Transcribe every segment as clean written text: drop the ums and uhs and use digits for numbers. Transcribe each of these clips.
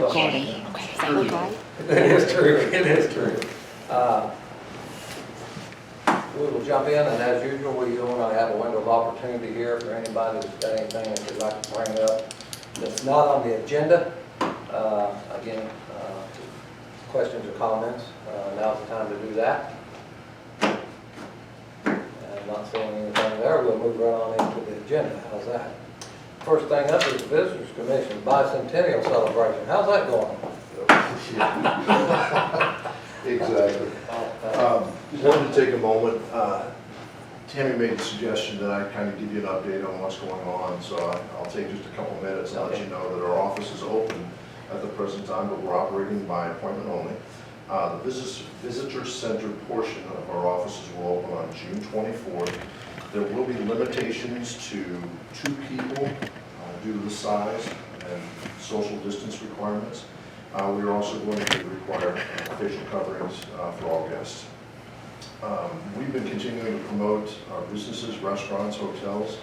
recording. Okay, does that look right? It is true, it is true. We will jump in, and as usual, we want to have a window of opportunity here for anybody that's got anything that they'd like to bring up that's not on the agenda. Again, questions or comments, now's the time to do that. And not seeing anything there, we'll move right on into the agenda. How's that? First thing up is the Visitors Commission Bicentennial Celebration. How's that going? Exactly. Wanted to take a moment. Tammy made the suggestion that I kind of give you an update on what's going on, so I'll take just a couple minutes and let you know that our office is open at the present time, but we're operating by appointment only. The visitor center portion of our offices will open on June 24th. There will be limitations to 2 people due to the size and social distance requirements. We are also going to require facial coverings for all guests. We've been continuing to promote our businesses, restaurants, hotels,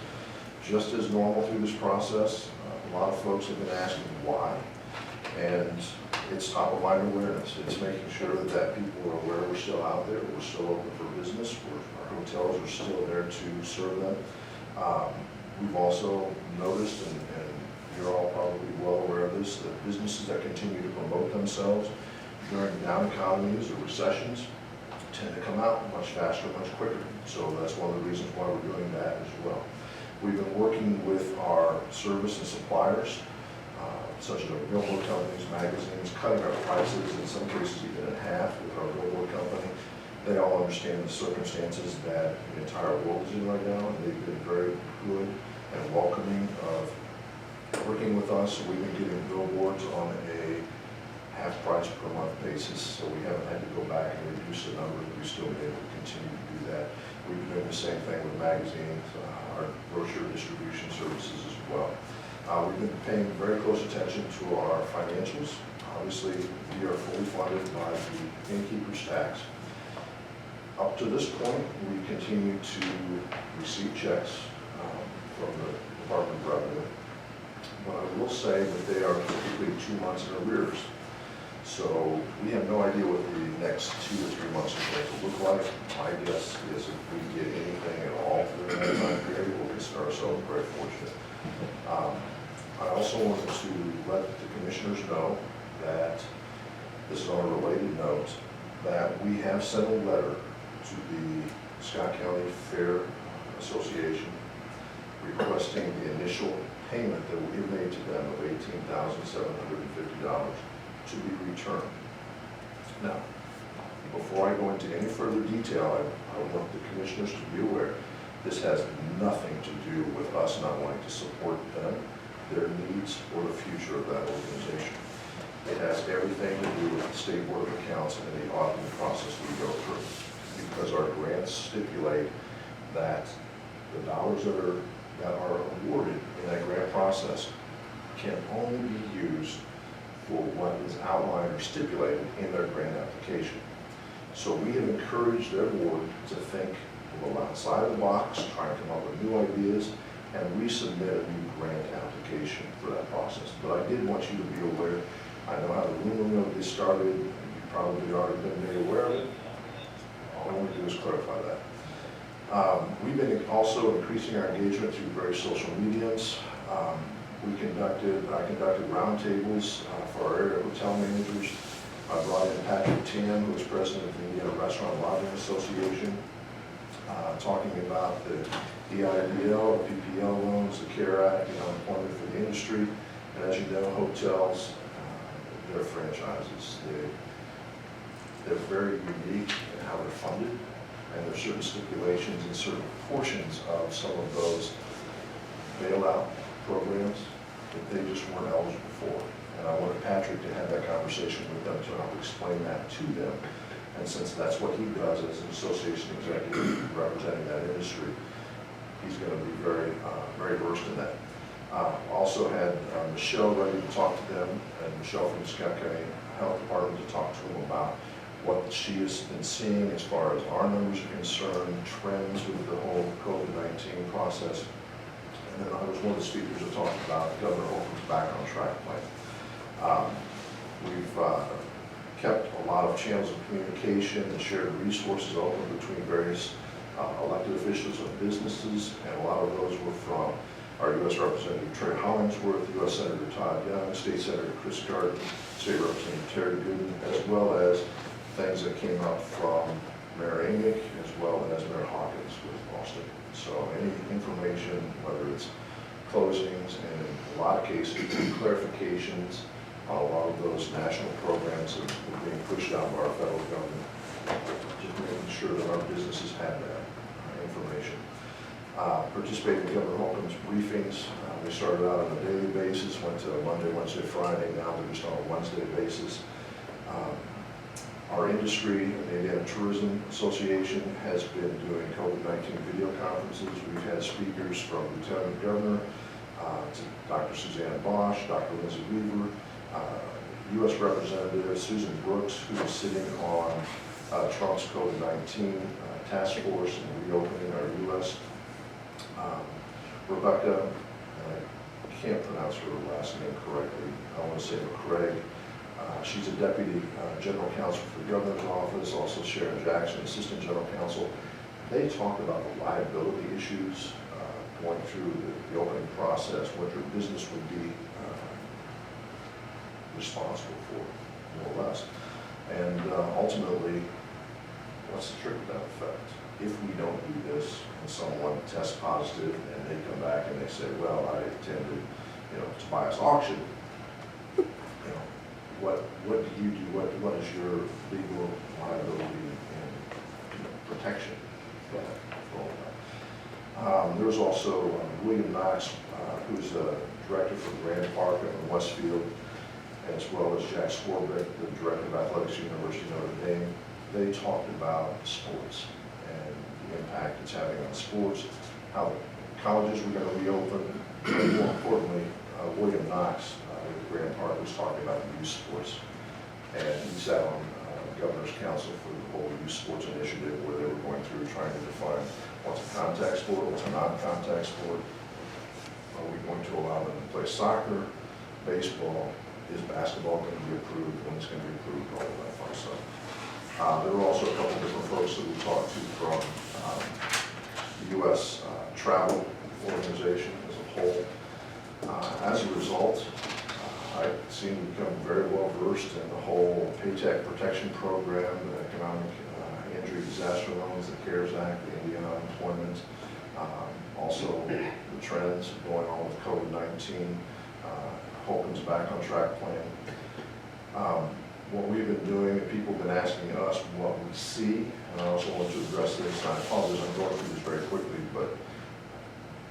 just as normal through this process. A lot of folks have been asking why, and it's top of mind awareness. It's making sure that people are aware we're still out there, we're still open for business, our hotels are still there to serve them. We've also noticed, and you're all probably well aware of this, that businesses that continue to promote themselves during down economies or recessions tend to come out much faster, much quicker. So that's one of the reasons why we're doing that as well. We've been working with our service and suppliers, such as our billboard companies, magazines, cutting our prices, in some cases even in half with our billboard company. They all understand the circumstances that the entire world is in right now, and they've been very good and welcoming of working with us. We've been getting billboards on a half price per month basis, so we haven't had to go back and reduce the numbers. We've still been able to continue to do that. We've been doing the same thing with magazines, our brochure distribution services as well. We've been paying very close attention to our financials. Obviously, we are fully funded by the innkeeper's tax. Up to this point, we continue to receive checks from the Department of Revenue. But I will say that they are typically 2 months in arrears. So we have no idea what the next 2 or 3 months is going to look like. My guess is if we get anything at all during that time period, we'll consider ourselves very fortunate. I also wanted to let the commissioners know that, this is on a related note, that we have sent a letter to the Scott County Fair Association requesting the initial payment that we have made to them of $18,750 to be returned. Now, before I go into any further detail, I want the commissioners to be aware, this has nothing to do with us not wanting to support them, their needs, or the future of that organization. It has everything to do with the State Board of Accounts and the auditing process we go through. Because our grants stipulate that the dollars that are awarded in that grant process can only be used for what is outlined or stipulated in their grant application. So we have encouraged their board to think a little outside of the box, try and come up with new ideas, and resubmit a new grant application for that process. But I did want you to be aware. I know how the rumor mill gets started. You've probably already been made aware of it. All I want to do is clarify that. We've been also increasing our engagement through various social mediums. I conducted roundtables for our area hotel managers. I brought in Patrick Tam, who is president of the Indiana Restaurant and Lodging Association, talking about the EIDL, the PPL loans, the CARE Act, and unemployment for the industry. And as you know, hotels, they're franchises. They're very unique in how they're funded, and there are certain stipulations and certain portions of some of those bailout programs that they just weren't eligible for. And I wanted Patrick to have that conversation with them to help explain that to them. And since that's what he does as an association executive representing that industry, he's going to be very versed in that. Also had Michelle ready to talk to them, and Michelle from the Scott County Health Department to talk to them about what she has been seeing as far as our numbers are concerned, trends with the whole COVID-19 process. And then I was one of the speakers that talked about Governor Holcomb's Back on Track plan. We've kept a lot of channels of communication and shared resources open between various elected officials and businesses, and a lot of those were from our U.S. Representative Trey Hollingsworth, U.S. Senator Todd Young, State Senator Chris Garden, State Representative Terry Gooden, as well as things that came up from Mayor Amick, as well as Mayor Hawkins with Boston. So any information, whether it's closings and in a lot of cases clarifications on a lot of those national programs that are being pushed out by our federal government, just making sure that our businesses have that information. Participating in Governor Holcomb's briefings. They started out on a daily basis, went to Monday, Wednesday, Friday. Now they're just on a Wednesday basis. Our industry, the Indiana Tourism Association, has been doing COVID-19 video conferences. We've had speakers from Lieutenant Governor to Dr. Suzanne Bosch, Dr. Lindsay Weaver, U.S. Representative Susan Brooks, who is sitting on Trump's COVID-19 task force and reopening our U.S. Rebecca, I can't pronounce her last name correctly, I want to say McCraig. She's a Deputy General Counsel for the Governor's Office, also Sharon Jackson, Assistant General Counsel. They talked about the liability issues going through the opening process, what your business would be responsible for, more or less. And ultimately, what's the trickle down effect? If we don't do this and someone tests positive and they come back and they say, well, I attended, to Tobias auction, what do you do? What is your legal liability and protection for all that? There's also William Knox, who's the director for Grand Park in Westfield, as well as Jack Swarbrick, the director of athletics at University of Notre Dame. They talked about sports and the impact it's having on sports, how colleges were going to reopen, and more importantly, William Knox with Grand Park was talking about youth sports. And he sat on Governor's Council for the whole youth sports initiative, where they were going through trying to define what's a contact sport, what's a non-contact sport. Are we going to allow them to play soccer, baseball? Is basketball going to be approved? When it's going to be approved? All of that fun stuff. There were also a couple of different folks that we talked to from the U.S. Travel Organization as a whole. As a result, I seem to become very well versed in the whole Paycheck Protection Program, the economic injury disaster loans, the CARES Act, the Indiana unemployment, also the trends going on with COVID-19, Holcomb's Back on Track plan. What we've been doing, and people have been asking us what we see, and I also want to address this, and I apologize, I'm going through this very quickly, but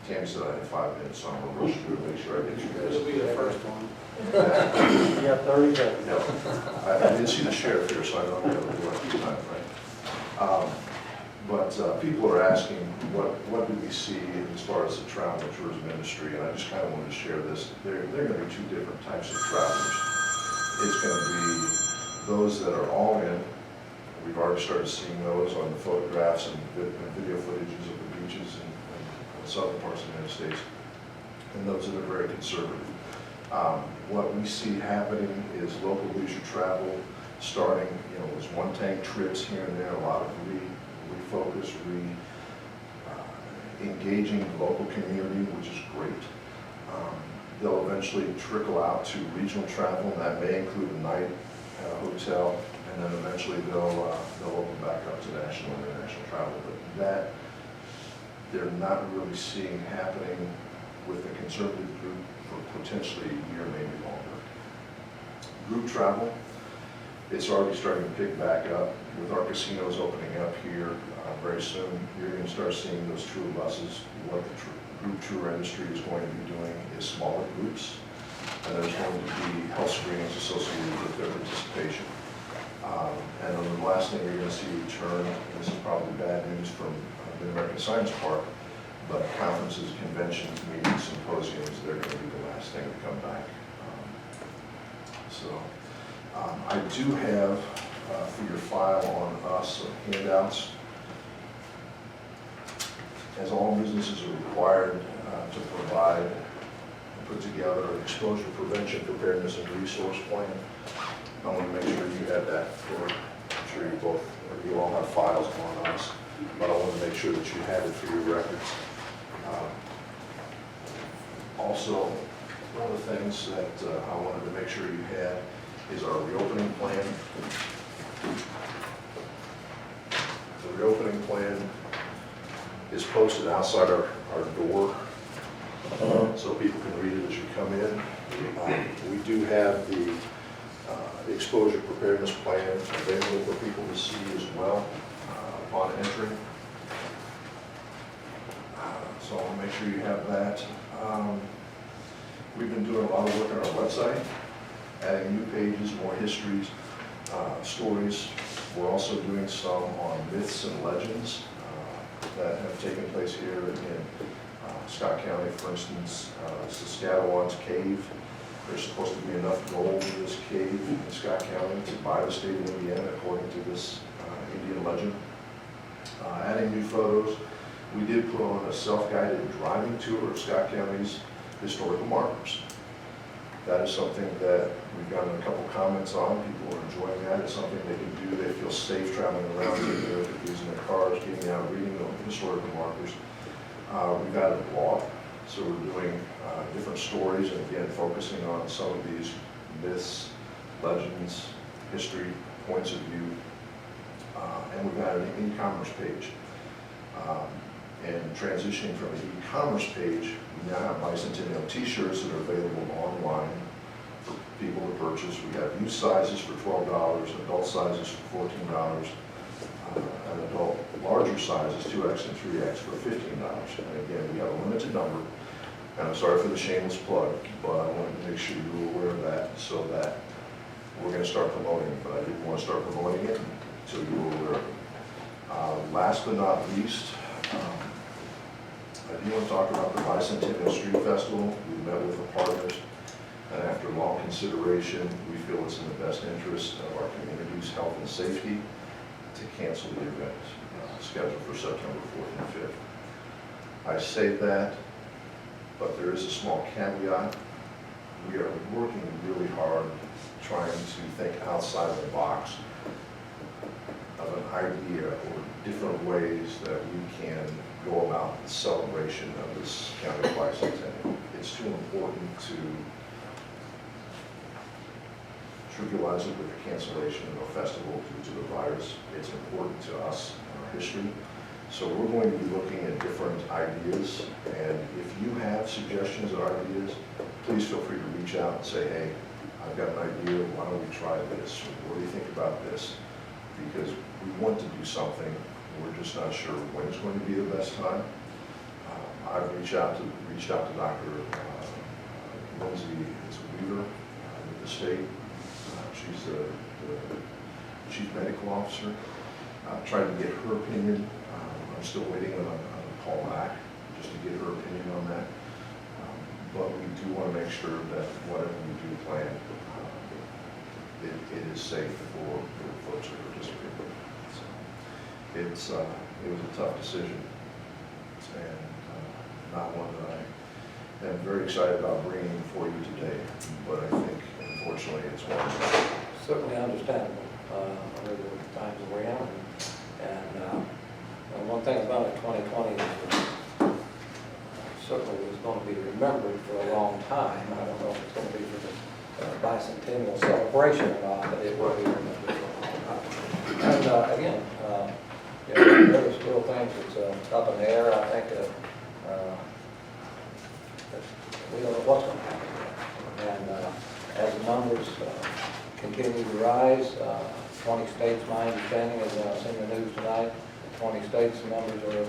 Tammy said I had 5 minutes, so I'm going to rush through and make sure I get you guys. This will be the first one. You got 30 seconds. Yeah. I didn't see the sheriff here, so I don't know what he's time, right? But people are asking, what do we see as far as the travel and tourism industry? And I just kind of wanted to share this. There are going to be two different types of travelers. It's going to be those that are all in. We've already started seeing those on the photographs and video footages of the beaches in the southern parts of the United States, and those that are very conservative. What we see happening is local leisure travel starting, was one-tank trips here and there, a lot of refocus, engaging the local community, which is great. They'll eventually trickle out to regional travel, and that may include a night at a hotel, and then eventually they'll open back up to national and international travel. But that they're not really seeing happening with the conservative group for potentially a year, maybe longer. Group travel, it's already starting to pick back up. With our casinos opening up here very soon, you're going to start seeing those tour buses. What the group tour industry is going to be doing is smaller groups, and there's going to be health screenings associated with their participation. And then the last thing you're going to see return, and this is probably bad news from the American Science Park, but conferences, conventions, meetings, symposiums, they're going to be the last thing to come back. I do have for your file on us some handouts. As all businesses are required to provide and put together an exposure prevention preparedness and resource plan. I want to make sure you have that for, I'm sure you both, or you all have files on us, but I want to make sure that you have it for your records. Also, one of the things that I wanted to make sure you had is our reopening plan. The reopening plan is posted outside our door, so people can read it as you come in. We do have the exposure preparedness plan available for people to see as well upon entry. So I'll make sure you have that. We've been doing a lot of work on our website, adding new pages, more histories, stories. We're also doing some on myths and legends that have taken place here in Scott County. For instance, Saskatchewan's cave. There's supposed to be enough gold in this cave in Scott County to buy the state of Indiana, according to this Indian legend. Adding new photos. We did put on a self-guided driving tour of Scott County's historical markers. That is something that we've gotten a couple comments on. People are enjoying that. It's something they can do. They feel safe traveling around, using their cars, getting out, reading the historical markers. We've got a blog, so we're doing different stories, and again, focusing on some of these myths, legends, history, points of view. And we've got an e-commerce page. And transitioning from the e-commerce page, we now have bicentennial t-shirts that are available online for people to purchase. We have youth sizes for $12, adult sizes for $14, and adult larger sizes, 2X and 3X, for $15. And again, we have a limited number. And I'm sorry for the shameless plug, but I wanted to make sure you were aware of that, so that we're going to start promoting it, but I didn't want to start promoting it until you were aware of it. Last but not least, I do want to talk about the Bicentennial Street Festival. We met with the partners, and after long consideration, we feel it's in the best interest of our community's health and safety to cancel the event scheduled for September 4th and 5th. I say that, but there is a small caveat. We are working really hard trying to think outside the box of an idea or different ways that we can go about the celebration of this county bicentennial. It's too important to trivialize it with the cancellation of a festival due to the virus. It's important to us and our history. So we're going to be looking at different ideas, and if you have suggestions or ideas, please feel free to reach out and say, hey, I've got an idea, why don't we try this? What do you think about this? Because we want to do something, we're just not sure when it's going to be the best time. I've reached out to Dr. Lindsay Weaver with the state. She's the chief medical officer. Tried to get her opinion. I'm still waiting on a call back just to get her opinion on that. But we do want to make sure that whatever we do plan, it is safe for folks who participate. So it was a tough decision, and not one that I am very excited about bringing for you today. But I think, unfortunately, it's one that Certainly understandable, under the times that we're in. And one thing about it, 2020 certainly is going to be remembered for a long time. I don't know if it's going to be for the bicentennial celebration or not, but it will be remembered for a long time. And again, there are still things that's up in the air. I think that we don't know what's going to happen yet. And as the numbers continue to rise, 20 states, my understanding is, I've seen the news tonight, 20 states, the numbers are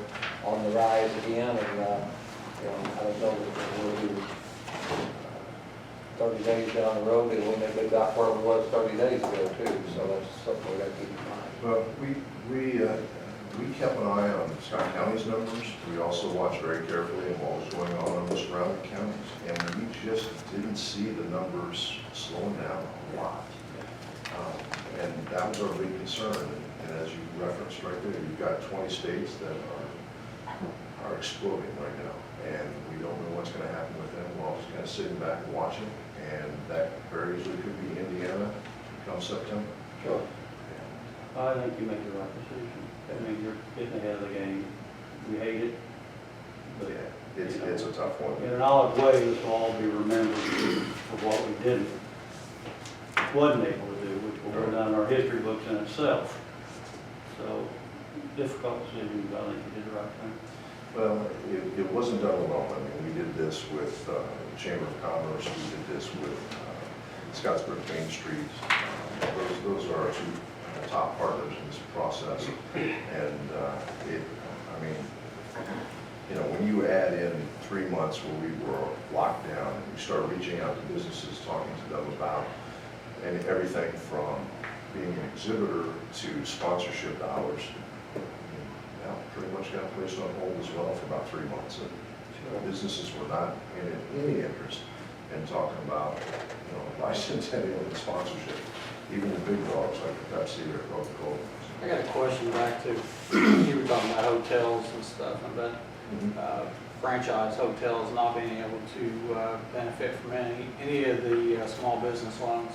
on the rise again, and I don't know if we'll be 30 days down the road, and we may be back where we was 30 days ago too, so that's something we got to keep in mind. Well, we kept an eye on Scott County's numbers. We also watched very carefully on what was going on in the surrounding counties, and we just didn't see the numbers slowing down a lot. And that was our big concern. And as you referenced right there, you've got 20 states that are exploding right now, and we don't know what's going to happen with them. We're all just kind of sitting back and watching, and that very easily could be Indiana, come September. Sure. I think you make the right decision. I mean, you're getting ahead of the game. We hate it, but Yeah, it's a tough one. in an odd way, this will all be remembered for what we didn't, wasn't able to do, which will go down in our history books in itself. So, difficult decision, but I think you did the right thing. Well, it wasn't done alone. I mean, we did this with the Chamber of Commerce, we did this with Scottsburg Main Street. Those are our two top partners in this process. And I mean, you know, when you add in 3 months where we were locked down, and we start reaching out to businesses, talking to them about and everything from being an exhibitor to sponsorship dollars, now pretty much got placed on hold as well for about 3 months. And businesses were not in any interest in talking about, you know, licensing and sponsorship, even the big dogs like Pepsi or Coca-Cola. I got a question back to, you were talking about hotels and stuff, and about franchise hotels not being able to benefit from any of the small business loans.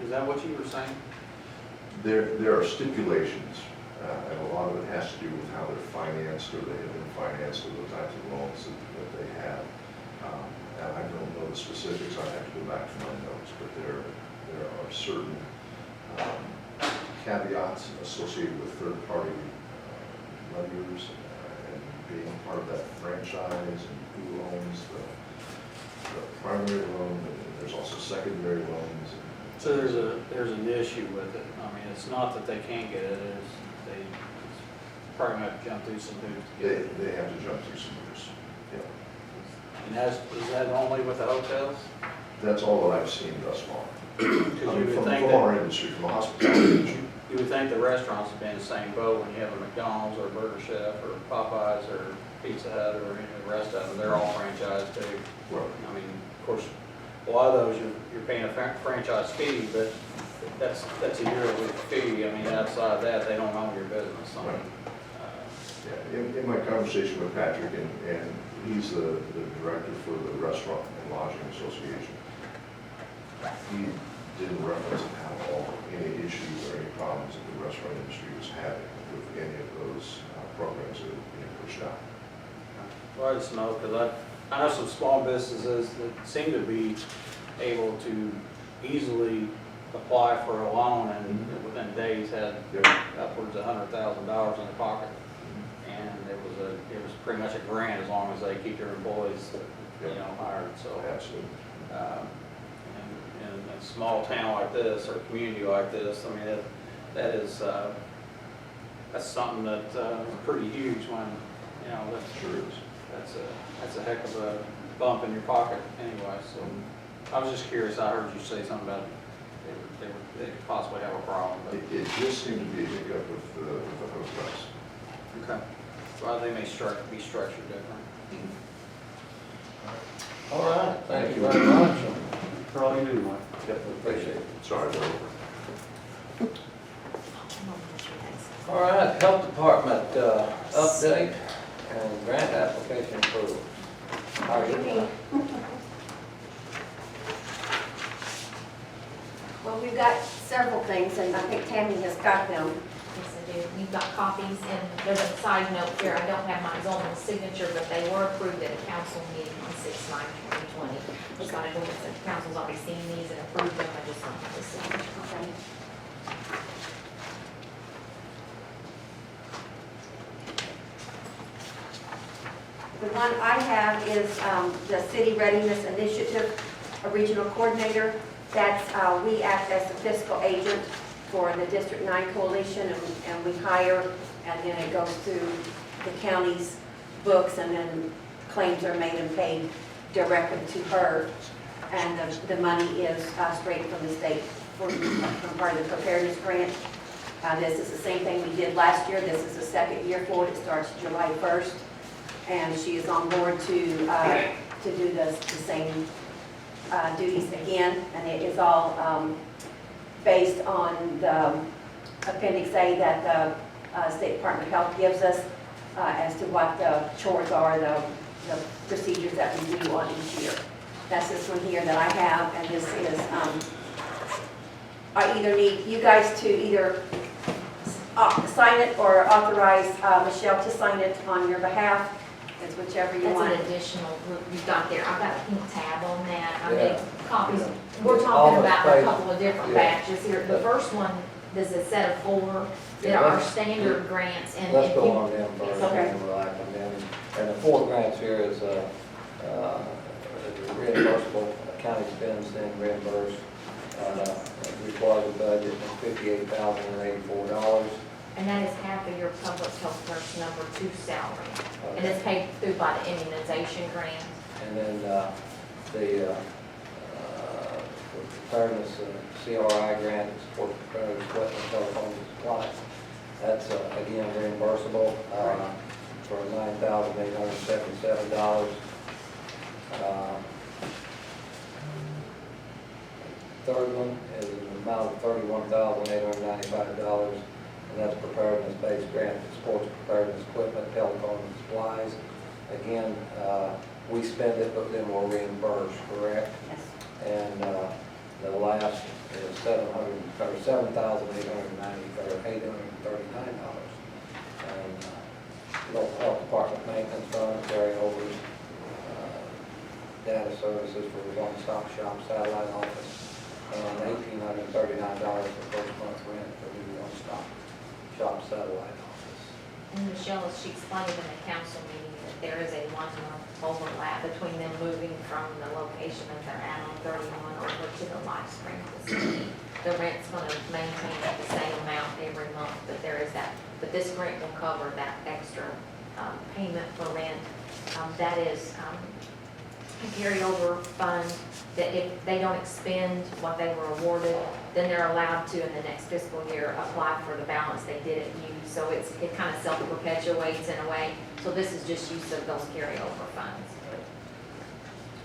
Is that what you were saying? There are stipulations, and a lot of it has to do with how they're financed or they have been financed or the types of loans that they have. And I don't know the specifics, I have to go back to my notes, but there are certain caveats associated with third-party lenders and being part of that franchise and who owns the primary loan, and there's also secondary loans. So there's an issue with it. I mean, it's not that they can't get it, it's they probably have to jump through some hoops to get it. They have to jump through some hoops. Yeah. And is that only with the hotels? That's all that I've seen thus far. Because you would From think our that, industry, from a hospitality industry. you would think the restaurants would be in the same boat when you have a McDonald's or a Burger Chef or Popeyes or Pizza Hut or any of the rest of them. They're all franchised too. Right. I mean, of course, a lot of those you're paying a franchise fee, but that's a yearly fee. I mean, outside of that, they don't own your business. I mean, Yeah, in my conversation with Patrick, and he's the director for the Restaurant and Lodging Association, he didn't reference at all any issues or any problems that the restaurant industry was having with any of those programs that are being pushed out. well, I just know because I know some small businesses that seem to be able to easily apply for a loan and within days had upwards of $100,000 in their pocket. And it was pretty much a grant as long as they keep their employees, you know, hired. So Absolutely. in a small town like this or a community like this, I mean, that's something that's pretty huge when, you know, Sure is. that's a heck of a bump in your pocket anyway. So I was just curious. I heard you say something about they could possibly have a problem. But It just seemed to be a hiccup with the hotels. okay, well, they may be structured different. All right, thank you very much. For all you do, Mike. Yep, Appreciate it. Sorry, Bill. All right, Health Department update and grant application approval. How are you doing? Well, we've got several things, and I think Tammy has got them. Yes, I do. We've got copies, and there's a side note here. I don't have my own signature, but they were approved at a council meeting on 6/9/2020. Just got to go with the council's already seen these and approved them. I just don't have the signature. Okay. The one I have is the City Readiness Initiative, a regional coordinator. That's, we act as the fiscal agent for the District 9 Coalition, and we hire, and then it goes through the county's books, and then claims are made and paid directly to her. And the money is straight from the state from part of the preparedness grant. This is the same thing we did last year. This is the second year for it. It starts July 1st. And she is on board to do the same duties again. And it is all based on the Appendix A that the State Department of Health gives us as to what the chores are, the procedures that we do on each year. That's this one here that I have, and this is I either need you guys to either sign it or authorize Michelle to sign it on your behalf. It's whichever you That's want. an additional group you've got there. I've got a pink tab on that. I Yeah. made copies. Yeah. We're talking Almost about paid. a couple of different Yeah. batches here. The first one is a set of 4 that Yeah, are let's- standard grants, and Let's if go you, on them first, Okay. and we'll act on them. And the 4 grants here is reimbursable, county spends then reimbursed, required budget of $58,084. and that is half of your public health nurse number 2 salary. And it's paid through by the immunization grant. And then the preparedness CRI grant is for preparedness equipment, telephones, and supplies. That's again reimbursable for $9,877. Third one is an amount of $31,895, and that's preparedness-based grant that supports preparedness equipment, telephone, and supplies. Again, we spend it, but then we're reimbursed, correct? Yes. And the last is $7,839. And local health department maintenance fund, carryovers, data services for the one-stop shop satellite office, and $1,839 for first month rent for the one-stop shop satellite office. And Michelle, she explained in the council meeting that there is a 1-month overlap between them moving from the location that they're at on 31 over to the Life Spring facility. The rent's going to maintain at the same amount every month, but there is that, but this grant will cover that extra payment for rent. That is a carryover fund that if they don't expend what they were awarded, then they're allowed to in the next fiscal year apply for the balance they didn't use. So it kind of self-perpetuates in a way. So this is just use of those carryover funds.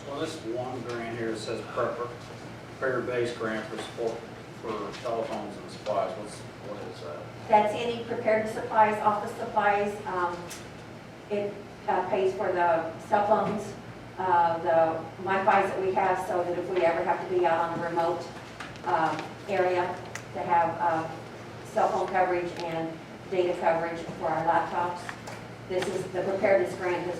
Well, this one grant here says prayer-based grant for support for telephones and supplies. What is that? That's any preparedness supplies, office supplies. It pays for the cell phones, the Wi-Fis that we have, so that if we ever have to be out on a remote area, to have cell phone coverage and data coverage for our laptops. This is, the preparedness grant has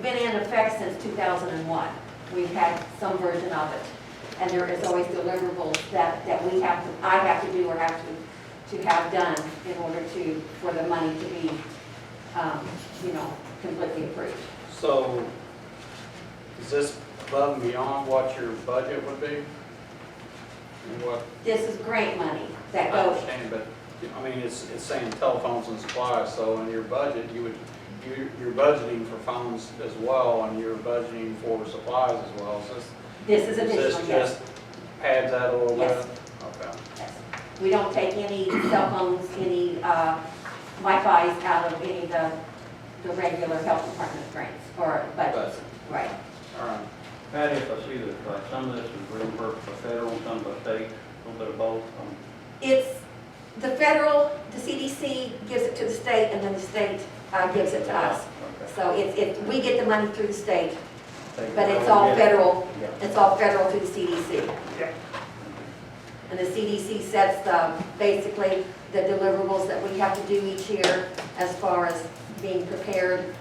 been in effect since 2001. We've had some version of it. And there is always deliverables that I have to do or have to have done in order for the money to be, completely approved. So, is this above and beyond what your budget would be? And what, This is grant money that I goes, understand, but, I mean, it's saying telephones and supplies, so in your budget, you're budgeting for phones as well, and you're budgeting for supplies as well. Is this is this additional, yes. just pads that a little bit? Yes. Okay. Yes. We don't take any cell phones, any Wi-Fi's out of any of the regular health department grants or budgets. Right. All right. Patty, if I see that, like, some of this is reimbursed by federal, some by state, a little bit of both. It's the federal, the CDC gives it to the state, and then the state gives it to us. Okay. So we get the money through the state, Thank you. but it's all federal. Yeah. It's all federal through the CDC. And the CDC sets basically the deliverables that we have to do each year as far as being prepared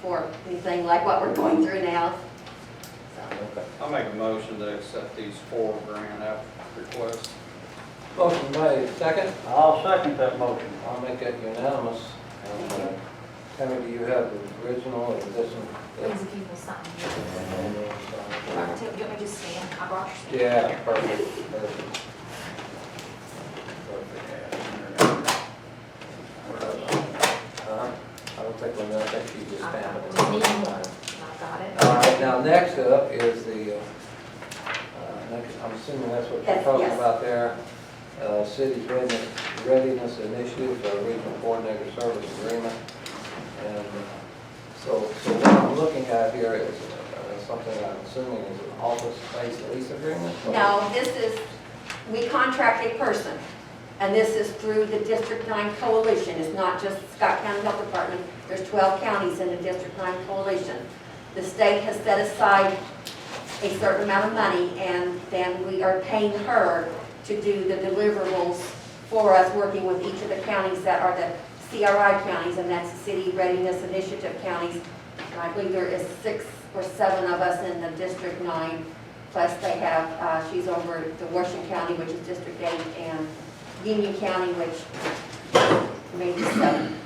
for anything like what we're going through now. So, Okay. I'll make a motion to accept these 4 grant requests. Motion made, second. I'll second that motion. I'll make that unanimous. And, Tammy, do you have the original or this one? Please, if you will sign here. Or do you want me to just stand? I brought your stand. Yeah, perfect. Perfect. I don't think we're gonna, I think she just I've found got it. it. We need more. I've got it. All right, now next up is the, I'm assuming that's what you're Yes, talking yes. about there. City's Readiness Initiative, Regional Coordinator Service Agreement. And so what I'm looking at here is something I'm assuming is an office-based lease agreement? no, this is, we contract a person, and this is through the District 9 Coalition. It's not just Scott County Health Department. There's 12 counties in the District 9 Coalition. The state has set aside a certain amount of money, and then we are paying her to do the deliverables for us, working with each of the counties that are the CRI counties, and that's the City Readiness Initiative counties. And I believe there is 6 or 7 of us in the District 9, plus they have, she's over the Washington County, which is District 8, and Union County, which may be 7.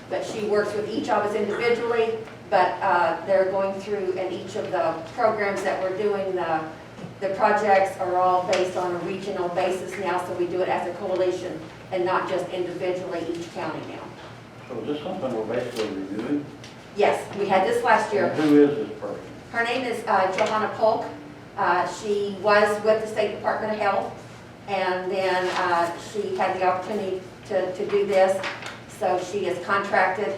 But she works with each of us individually, but they're going through, and each of the programs that we're doing, the projects are all based on a regional basis now, so we do it as a coalition and not just individually each county now. So is this something we're basically reviewing? Yes, we had this last year. And who is this person? Her name is Johanna Polk. She was with the State Department of Health, and then she had the opportunity to do this. So she is contracted.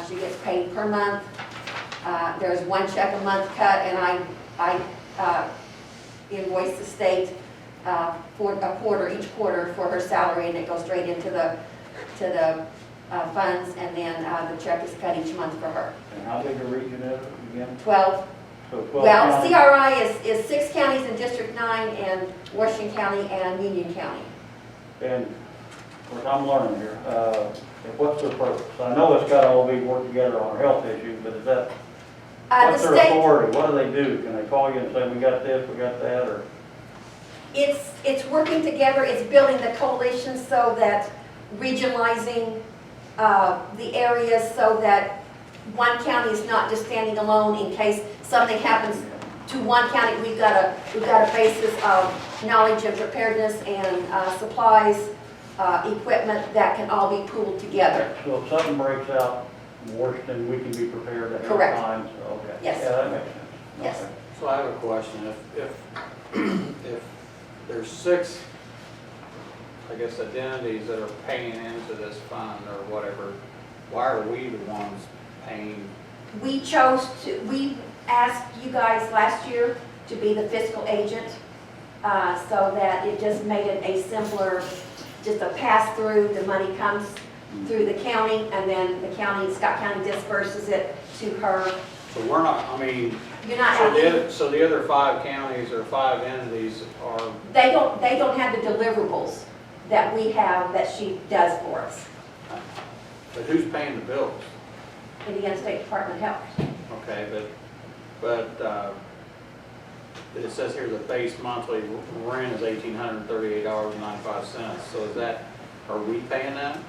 She gets paid per month. There's 1 check a month cut, and I invoice the state for a quarter, each quarter for her salary, and it goes straight into the funds, and then the check is cut each month for her. And how big a region is it again? 12. So 12 Well, counties? CRI is 6 counties in District 9 and Washington County and Union County. And, of course, I'm learning here. What's the purpose? I know it's got to all be worked together on our health issues, but is that, The what's their state, authority? What do they do? Can they call you and say, we got this, we got that, or? it's working together, it's building the coalition so that regionalizing the areas so that one county is not just standing alone in case something happens to one county. We've got a basis of knowledge and preparedness and supplies, equipment that can all be pooled together. So if something breaks out worse, then we can be prepared ahead of Correct. time? So, okay. Yes. Yeah, that makes sense. Yes. Okay. So I have a question. If there's 6, I guess, identities that are paying into this fund or whatever, why are we the ones paying? We asked you guys last year to be the fiscal agent, so that it just made it a simpler, just a pass-through. The money comes through the county, and then the county, Scott County disperses it to her. So we're not, I mean, You're not so having, so the other 5 counties or 5 entities are, they don't have the deliverables that we have that she does for us. but who's paying the bills? Indiana State Department of Health. Okay, but it says here the base monthly rent is $1,838.95. So is that, are we paying that?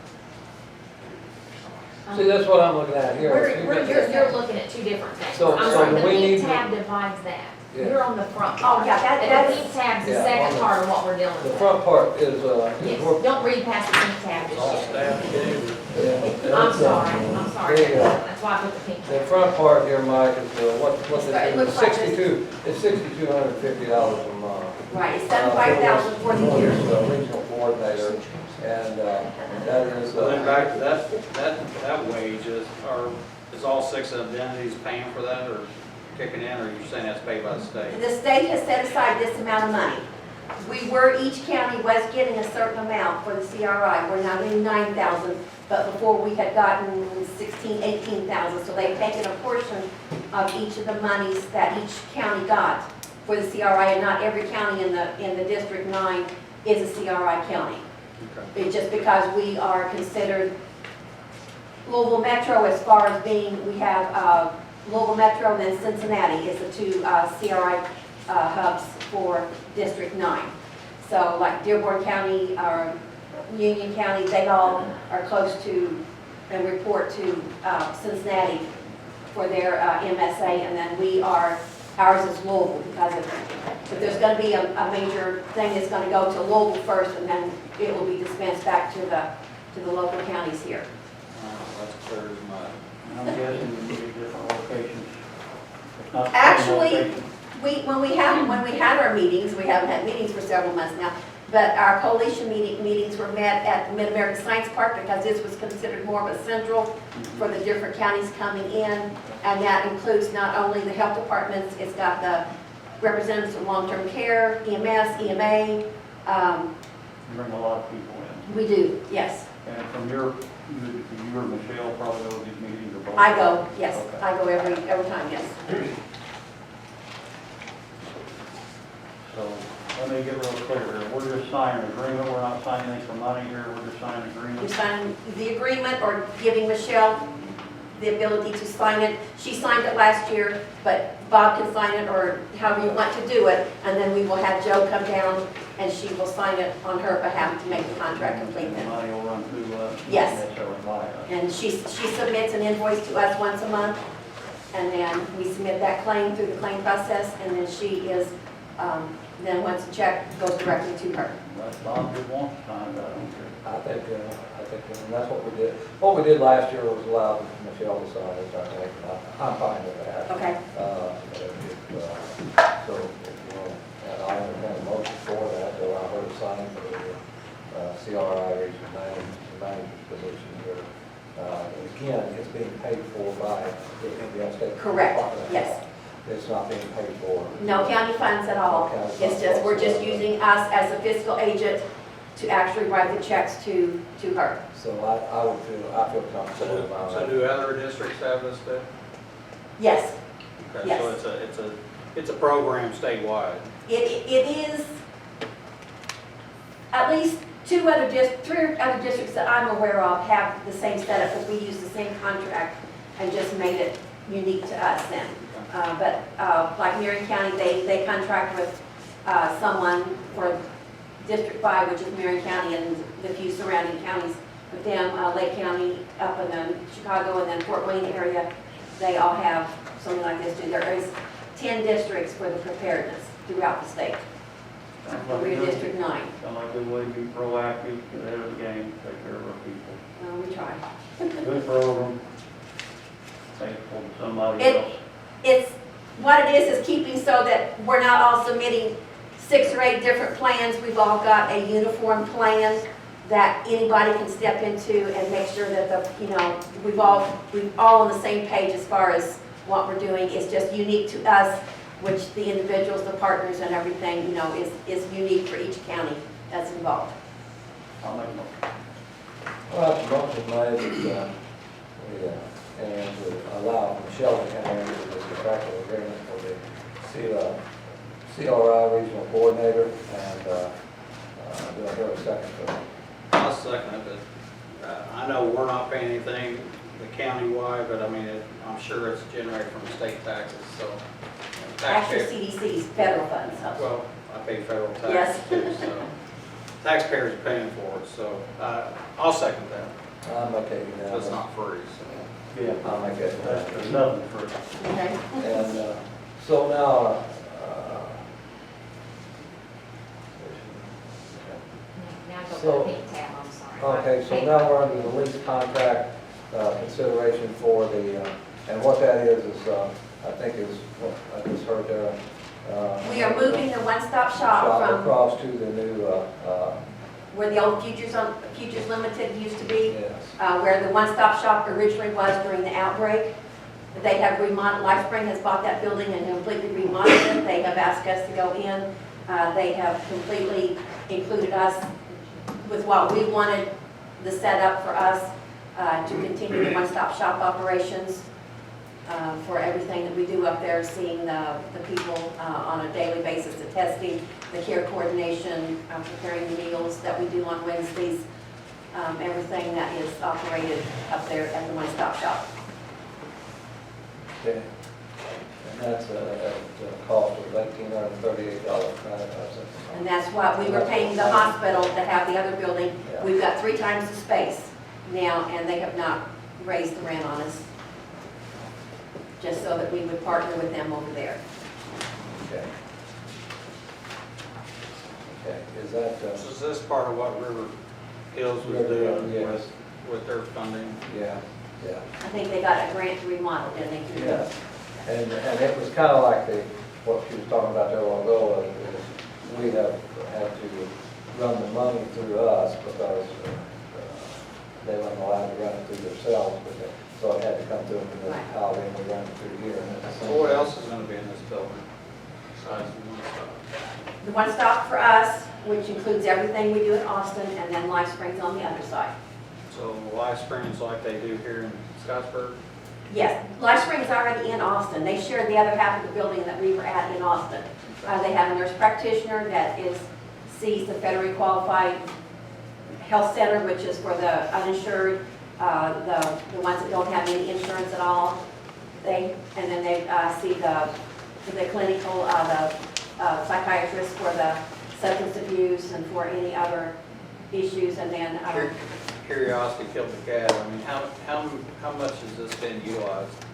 See, that's what I'm looking at here. You're looking at 2 different things. So- I'm so sorry, do the we pink need to- tab divides that. Yeah. You're on the front Oh, part. yeah, And the that's, pink tab's the Yeah, on second the- part of what we're dealing The with. front part is, Yes, don't read past the pink tab just yet. I'm sorry, There you go. that's why I put the pink The tab. front part here, Mike, is what's It it, looks like this. 62, it's $6,250 a month. right, it's $75,000 for the year. Regional coordinator, and that is. So then back to that wage is all 6 identities paying for that or kicking in, or you're saying that's paid by the state? The state has set aside this amount of money. Each county was getting a certain amount for the CRI. We're now getting 9,000, but before we had gotten 16, 18,000. So they've taken a portion of each of the monies that each county got for the CRI, and not every county in the District 9 is a CRI county. Okay. It's just because we are considered Louisville Metro as far as being, we have Louisville Metro and then Cincinnati is the 2 CRI hubs for District 9. So like Dearborn County or Union County, they all are close to and report to Cincinnati for their MSA, and then ours is Louisville because of it. But there's going to be a major thing that's going to go to Louisville first, and then it will be dispensed back to the local counties here. That's clear as mud. I'm guessing we need different locations. It's not the same Actually, location. when we had our meetings, we haven't had meetings for several months now, but our coalition meetings were met at the Mid-American Science Park because this was considered more of a central for the different counties coming in, and that includes not only the health departments, it's got the representatives from long-term care, EMS, EMA. Bring a lot of people in. We do, yes. And from you or Michelle probably go to these meetings or both? I go, yes, Okay. I go every time, yes. So let me get real clear here. We're just signing an agreement. We're not signing anything for money here. We're just signing an You're agreement. signing the agreement or giving Michelle the ability to sign it. She signed it last year, but Bob can sign it or however you want to do it. And then we will have Joe come down and she will sign it on her behalf to make the contract complete And the then. money will run through us. not Yes. necessarily by us. And she submits an invoice to us once a month. And then we submit that claim through the claim process. And then she is, then once the check goes directly to her. But Bob just wants to sign it, I don't care. I think, and that's what we did. What we did last year was allow Michelle to sign it, I think, and I'm fine with that. Okay? So, if you know, and I entertain a motion for that, so I heard a sign for the CRI region manager's position here. And again, it's being paid for by the Indiana State. Correct, Department of yes. Health. It's not being paid for. No county funds at all. No county It's funds just, we're just whatsoever. using us as a fiscal agent to actually write the checks to her. So I feel comfortable about So that. do other districts have this too? Yes, Okay, Yes. so it's a program statewide. it is, at least three other districts that I'm aware of have the same setup, because we use the same contract and just made it unique to us then. But like Marion County, they contract with someone for District 5, which is Marion County, and the few surrounding counties with them, Lake County, up in the Chicago, and then Fort Wayne area, they all have something like this too. There is 10 districts for the preparedness throughout the state. Sounds like We're good. District 9. Sounds like a good way to be proactive, get ahead of the game, take care of our people. We try. Good program. Thankful to somebody It- else. It's, what it is keeping so that we're not all submitting 6 or 8 different plans. We've all got a uniform plan that anybody can step into and make sure that we're all on the same page as far as what we're doing. It's just unique to us, which the individuals, the partners and everything, is unique for each county that's involved. I'll make a motion. Well, that's a motion made that and to allow Michelle to come in with this contractual agreement for the CRI regional coordinator, and do I hear a second for that? I'll second it, but I know we're not paying anything the county-wide, but I mean, I'm sure it's generated from state taxes, so. Actually, taxpayers- CDC's federal funds. Well, I pay federal Yes. taxes too, so taxpayers are paying for it, so I'll second that. I'm okay with So that. it's not free, so. Yeah, I'll make it. that's nothing for, Okay? And so now, Now go to So- the pink tab, I'm sorry. okay, so now we're under the lease contract consideration for the, and what that is, I think is, what I just heard there. We are moving the one-stop shop Shop from across to the new, where the old Futures Limited used to be, yes. where the one-stop shop originally was during the outbreak. They have remodeled, LifeSpring has bought that building and completely remodeled it. They have asked us to go in. They have completely included us with what we wanted, the setup for us to continue the one-stop shop operations for everything that we do up there, seeing the people on a daily basis, the testing, the care coordination, preparing the meals that we do on Wednesdays, everything that is operated up there at the one-stop shop. Okay. And that's at a cost of $1,838. And that's why we were paying the hospital to have the other building. Yeah. We've got 3 times the space now, and they have not raised the rent on us, just so that we would partner with them over there. Okay. Okay, is that, So is this part of what River Hills was River Hill, doing yes. with their funding? yeah, yeah. I think they got a grant to remodel, didn't they? Yes, and it was kind of like what she was talking about there a while ago, is we have had to run the money through us because they weren't allowed to run it through themselves, so it had to come through a municipality, and we run it through here. And it's the So same what thing. else is gonna be in this building besides the one stop? The one stop for us, which includes everything we do in Austin, and then LifeSpring's on the other side. So LifeSpring's like they do here in Scottsburg? Yes, LifeSpring's already in Austin. They shared the other half of the building that we were at in Austin. They have a nurse practitioner that sees the federally qualified health center, which is for the uninsured, the ones that don't have any insurance at all. And then they see the clinical, the psychiatrist for the substance abuse and for any other issues, and then, Curiosity killed the cat. I mean, how much has this been utilized?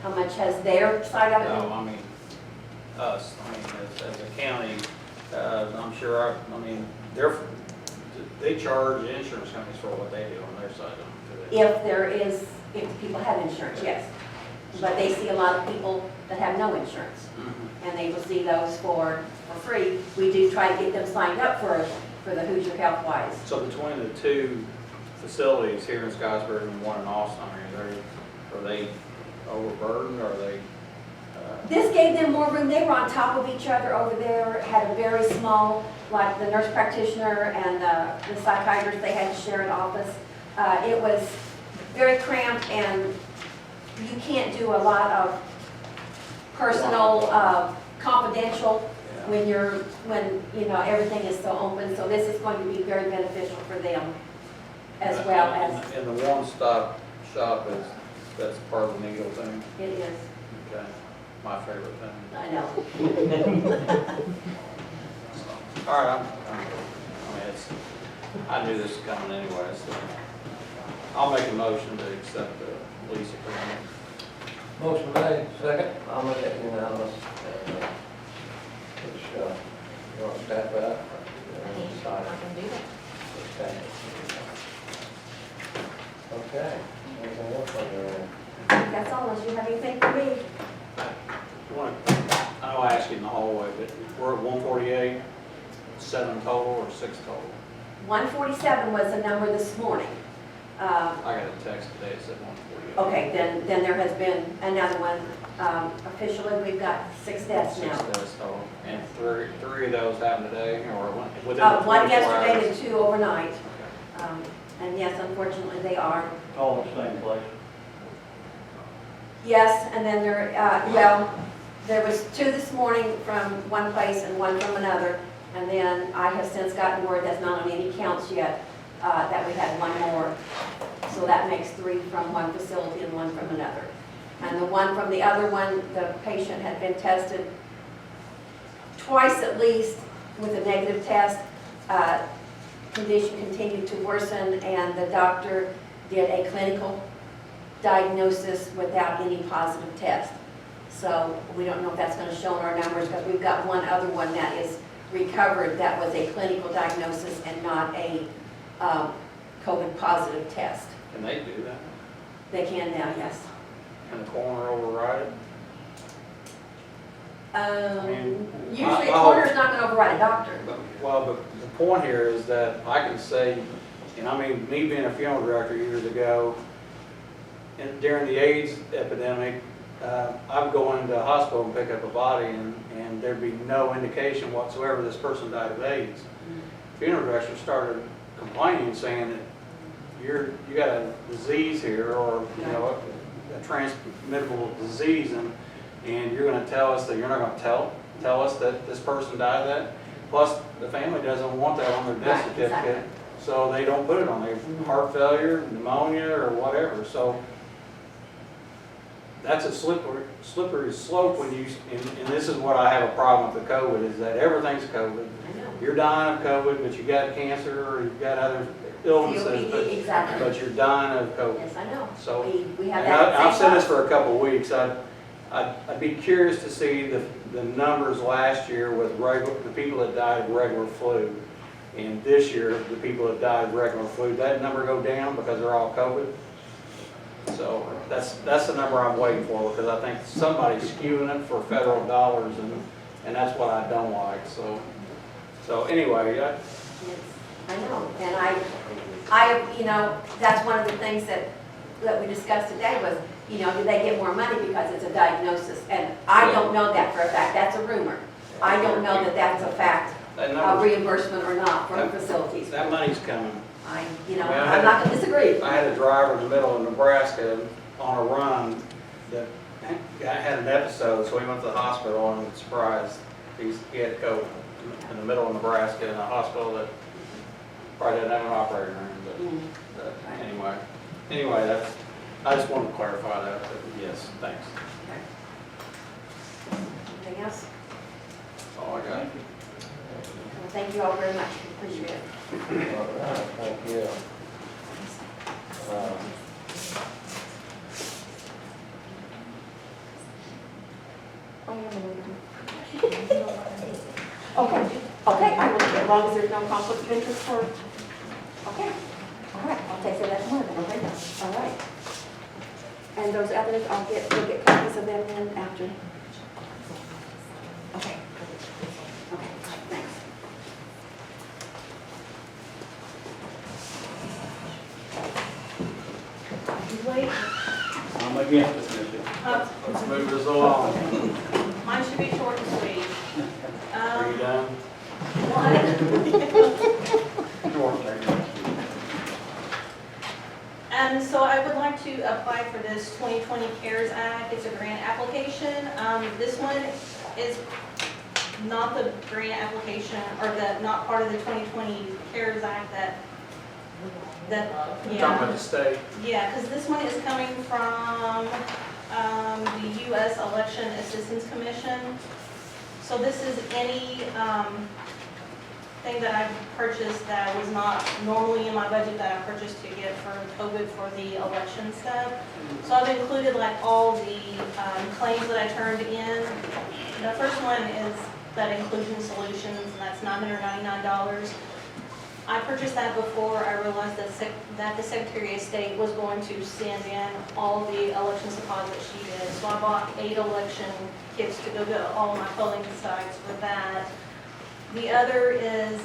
how much has their side of it? No, I mean, us, I mean, as a county, I'm sure, they charge insurance companies for what they do on their side, don't they? If people have insurance, yes. But they see a lot of people that have no insurance, and they will see those for free. We do try to get them signed up for the Hoosier Health Wise. So between the two facilities here in Scottsburg and one in Austin, I mean, are they overburdened, or are they? This gave them more room. They were on top of each other over there, had a very small, like the nurse practitioner and the psychiatrist, they had to share an office. It was very cramped, and you can't do a lot of personal, confidential when everything is so open. So this is going to be very beneficial for them as well as. And the one-stop shop that's part of the Needle thing? It is. Okay, my favorite thing. I know. All right, I knew this was coming anyway, so I'll make a motion to accept the lease agreement. Motion made, second. I'll make it unanimous. You want to step up? I can do that. Okay. Okay. Anything else on your end? That's all, unless you have anything for me. I know I asked you in the hallway, but we're at 148, 7 total or 6 total? 147 was the number this morning. I got a text today that said 148. Okay, then there has been another one. Officially, we've got 6 deaths 6 now. deaths total. And three of those happened today, or within the 24 One yesterday hours? and 2 overnight. Okay. And yes, unfortunately, they are. All the same place. Yes, and then there was 2 this morning from one place and 1 from another. And then I have since gotten word that's not on any counts yet, that we had 1 more. So that makes 3 from one facility and 1 from another. And the one from the other one, the patient had been tested twice at least with a negative test. Condition continued to worsen, and the doctor did a clinical diagnosis without any positive test. So we don't know if that's going to show in our numbers, because we've got one other one that is recovered that was a clinical diagnosis and not a COVID positive test. Can they do that? They can now, yes. Can the coroner override it? Usually a coroner's not going to override a doctor. Well, but the point here is that I can say, and I mean, me being a funeral director years ago, and during the AIDS epidemic, I would go into a hospital and pick up a body, and there'd be no indication whatsoever this person died of AIDS. Funeral directors started complaining, saying that you got a disease here, or a transmittable disease, and you're going to tell us that you're not going to tell us that this person died of that. Plus, the family doesn't want that on their death Right, certificate, exactly. so they don't put it on there. Heart failure, pneumonia, or whatever. So that's a slippery slope when and this is what I have a problem with the COVID, is that everything's COVID. I know. You're dying of COVID, but you got cancer, or you've got other illnesses, COPD, exactly. but you're dying of COVID. Yes, I know. So, We have and that. I've same said this problem. for a couple of weeks. I'd be curious to see the numbers last year with the people that died of regular flu, and this year, the people that died of regular flu. That number go down because they're all COVID? So that's the number I'm waiting for, because I think somebody's skewing it for federal dollars, and that's what I don't like. So anyway, Yes, I know, and that's one of the things that we discussed today was, do they get more money because it's a diagnosis? And I don't know that for a fact, that's a rumor. I don't know that that's a fact, that of number, reimbursement or not from facilities. that money's coming. I'm not gonna disagree. I had a driver in the middle of Nebraska on a run that guy had an episode, so he went to the hospital and surprised, he had COVID in the middle of Nebraska in a hospital that probably didn't have an operating room, but anyway, that's, I just wanted to clarify that, but yes, thanks. Anything else? That's all I got. Well, thank you all very much. Appreciate it. All right, thank you. Okay, okay, I will, as long as there's no conflict of interest for, okay, all right, I'll take that as one, okay, all right. And those others, we'll get copies of them then after. Okay. Okay, thanks. Wait, I'm against it, Missy. Let's move this along. mine should be short and sweet. Are you done? So I would like to apply for this 2020 CARES Act. It's a grant application. This one is not the grant application, or not part of the 2020 CARES Act Talking about the state. Yeah, because this one is coming from the U.S. Election Assistance Commission. So this is any thing that I've purchased that was not normally in my budget that I purchased to get for COVID for the election stuff. So I've included like all the claims that I turned in. The first one is that inclusion solutions, and that's $999. I purchased that before I realized that the Secretary of State was going to send in all the election supplies that she did. So I bought 8 election kits to go to all my polling sites with that. The other is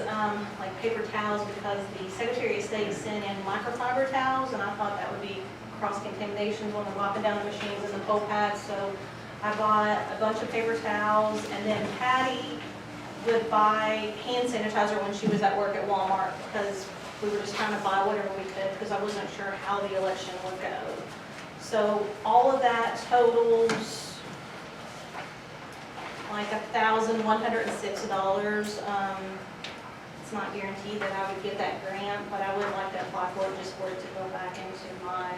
like paper towels, because the Secretary of State sent in microfiber towels, and I thought that would be cross-contamination when they're wiping down the machines and the poll pads. So I bought a bunch of paper towels, and then Patty would buy hand sanitizer when she was at work at Walmart, because we were just trying to buy whatever we could, because I wasn't sure how the election would go. So all of that totals like $1,106. It's not guaranteed that I would get that grant, but I would like to apply for it, just for it to go back into my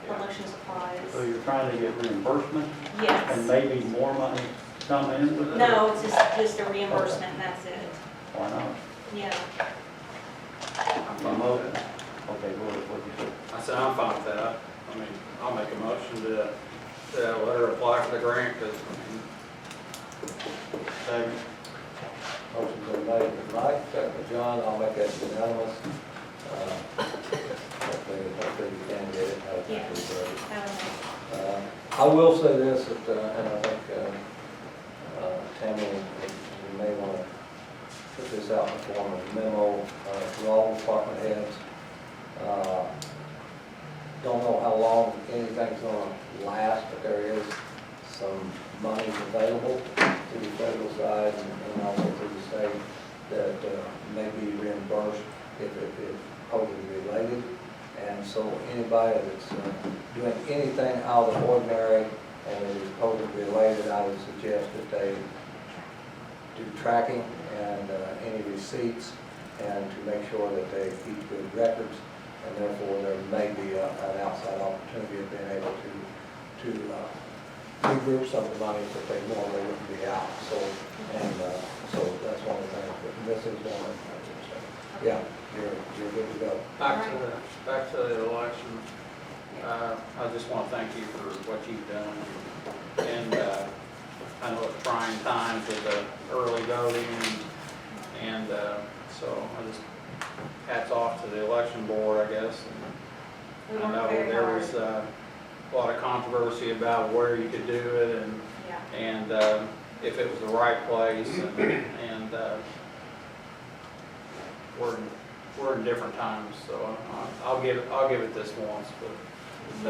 election supplies. So you're trying to get reimbursement and Yes. maybe more money come in with it? No, it's just a reimbursement, and that's it. Why not? Yeah. A motion? Okay, go ahead, what you said. I said, I'm fine with that. I mean, I'll make a motion to let her apply for the grant, because, Second. Motion been made by Mike, second by John, I'll make that unanimous. Hopefully you can get it. That would be Yeah. great. I don't know. I will say this, and I think Tammy, you may want to put this out in the form of a memo to all department heads. Don't know how long anything's going to last, but there is some money available to the federal side and also to the state that may be reimbursed if it is COVID related. And so anybody that's doing anything out of the ordinary and it is COVID related, I would suggest that they do tracking and any receipts, and to make sure that they keep good records, and therefore there may be an outside opportunity of being able to regroup some of the monies that they normally wouldn't be out. So, so that's one of the things, but this is one of the things. So, yeah, you're good to go. back to the election. I just want to thank you for what you've done. And I know it's trying times with the early voting, and so I just, hats off to the election board, I guess. We And I know worked very there hard. was a lot of controversy about where you could do it, Yeah. and if it was the right place, and we're in different times, so I'll give it this once, but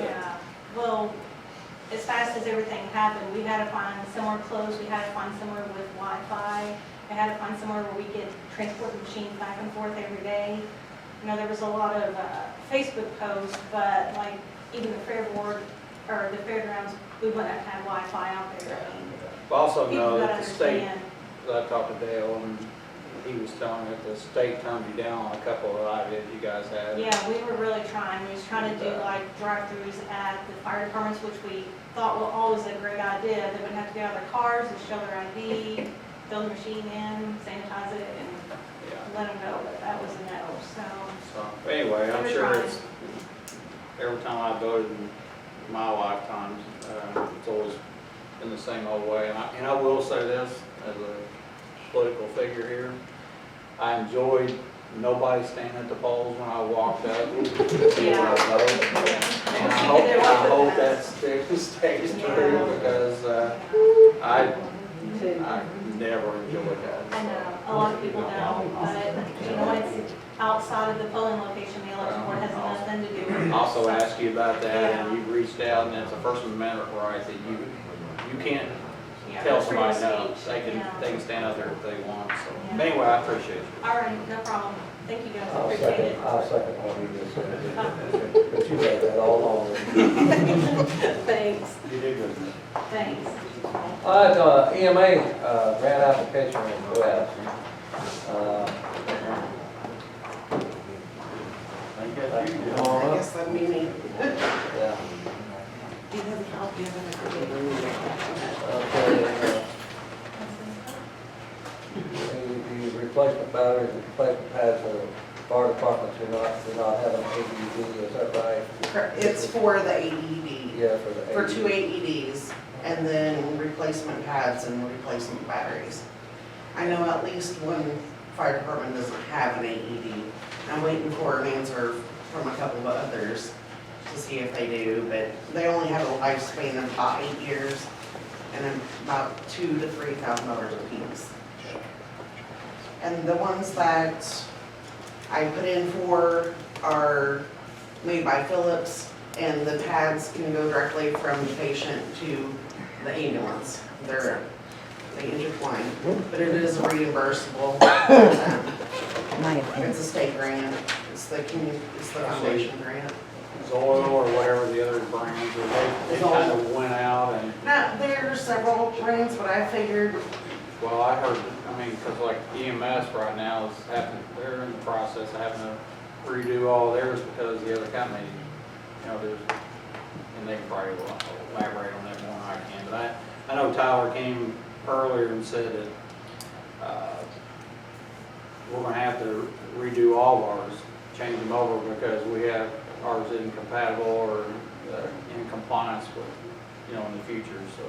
Yeah, well, as fast as everything happened, we had to find somewhere close, we had to find somewhere with Wi-Fi, we had to find somewhere where we could transport the machines back and forth every day. You know, there was a lot of Facebook posts, but like even the Fair Board or the fairgrounds, we wouldn't have had Wi-Fi out there. I mean, I also people know gotta that the state, understand. I talked to Dale, and he was telling me that the state turned you down on a couple of ideas you guys had. Yeah, we were really trying. We was trying to do like drive-throughs at the fire departments, which we thought was always a great idea. They would have to get out of their cars and show their ID, fill the machine in, sanitize it, and Yeah. let them go, but that was a no, so. So, anyway, I'm Every sure time. it's, every time I voted in my lifetime, it's always been the same old way. And I will say this, as a political figure here, I enjoyed nobody standing at the polls when I walked up. Yeah. And I hope that stays true, because I never enjoyed that. I know, a lot of people don't, but you know, it's outside of the polling location, the election board has nothing to do with it. Also So- asked you about that, and you reached out, and it's a First Amendment right that you can't Yeah, tell freedom of somebody no. speech, They yeah. can stand out there if they want, so. Yeah. Anyway, I appreciate you. All right, no problem. Thank you guys, I'll appreciate it. second what he just said. But you had that all along. Thanks, You did good. thanks. All right, EMA, grant application request. I guess you did. Come on I up. guess that'd be me. Yeah. Do you have any help? Do you have any? Okay, the replacement batteries, the replacement pads for the fire departments do not have an AED, is that right? It's for the AED, Yeah, for the for AED. 2 AEDs, and then replacement pads and replacement batteries. I know at least one fire department doesn't have an AED. I'm waiting for an answer from a couple of others to see if they do, but they only have a lifespan of about 8 years and about $2,000 to $3,000 a piece. And the ones that I put in for are made by Philips, and the pads can go directly from the patient to the ambulance. They intertwine, but it is reimbursable. It's a state grant, it's the foundation grant. Zoil or whatever the other brands, or they kind of went out and, Now, there are several brands, but I figured, well, I heard, because like EMS right now is they're in the process of having to redo all theirs because the other company, there's, and they can probably elaborate on that more than I can, but I know Tyler came earlier and said that, we're gonna have to redo all of ours, change them over because we have, ours isn't compatible or in compliance with, in the future, so.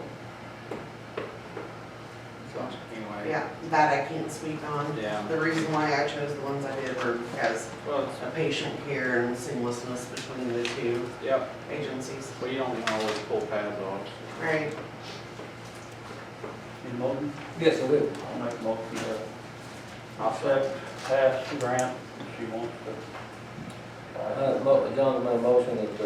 So, anyway. yeah, that I can't speak on. Yeah. The reason why I chose the ones I did were because Well, of patient care and seamlessness between the two yep, agencies. but you don't always pull pads off. Right. Need a motion? Yes, I will. I'll make a motion to accept, pass the grant if she wants to. John made a motion that,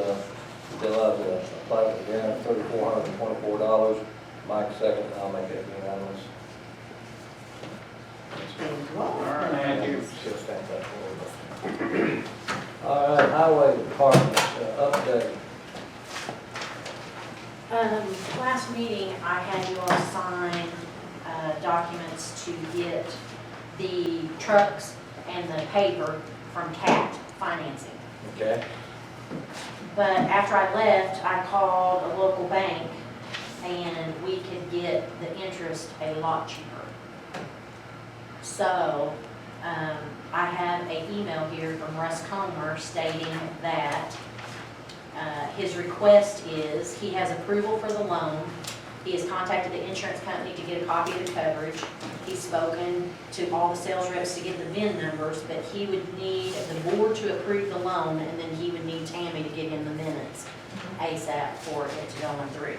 they allow to apply for the grant, $3,424. Mike second, I'll make it unanimous. Thank you all. All right, thank you. She'll stand back forward. All right, highway department, update. Last meeting, I had you all sign documents to get the trucks and the paper from CAT financing. Okay. But after I left, I called a local bank and we could get the interest a lot cheaper. So, I have an email here from Russ Comer stating that his request is, he has approval for the loan. He has contacted the insurance company to get a copy of the coverage. He's spoken to all the sales reps to get the VIN numbers, but he would need the board to approve the loan, and then he would need Tammy to get him the minutes ASAP for it to go on through.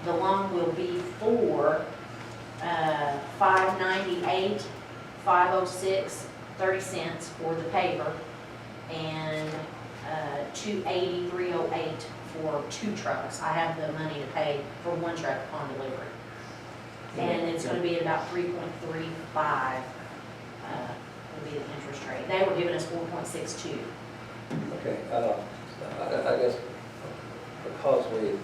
The loan will be for $598, $506.30 for the paper, and $280.308 for 2 trucks. I have the money to pay for 1 truck upon delivery. And it's gonna be about 3.35 will be the interest rate. They were giving us 4.62. Okay, I guess because we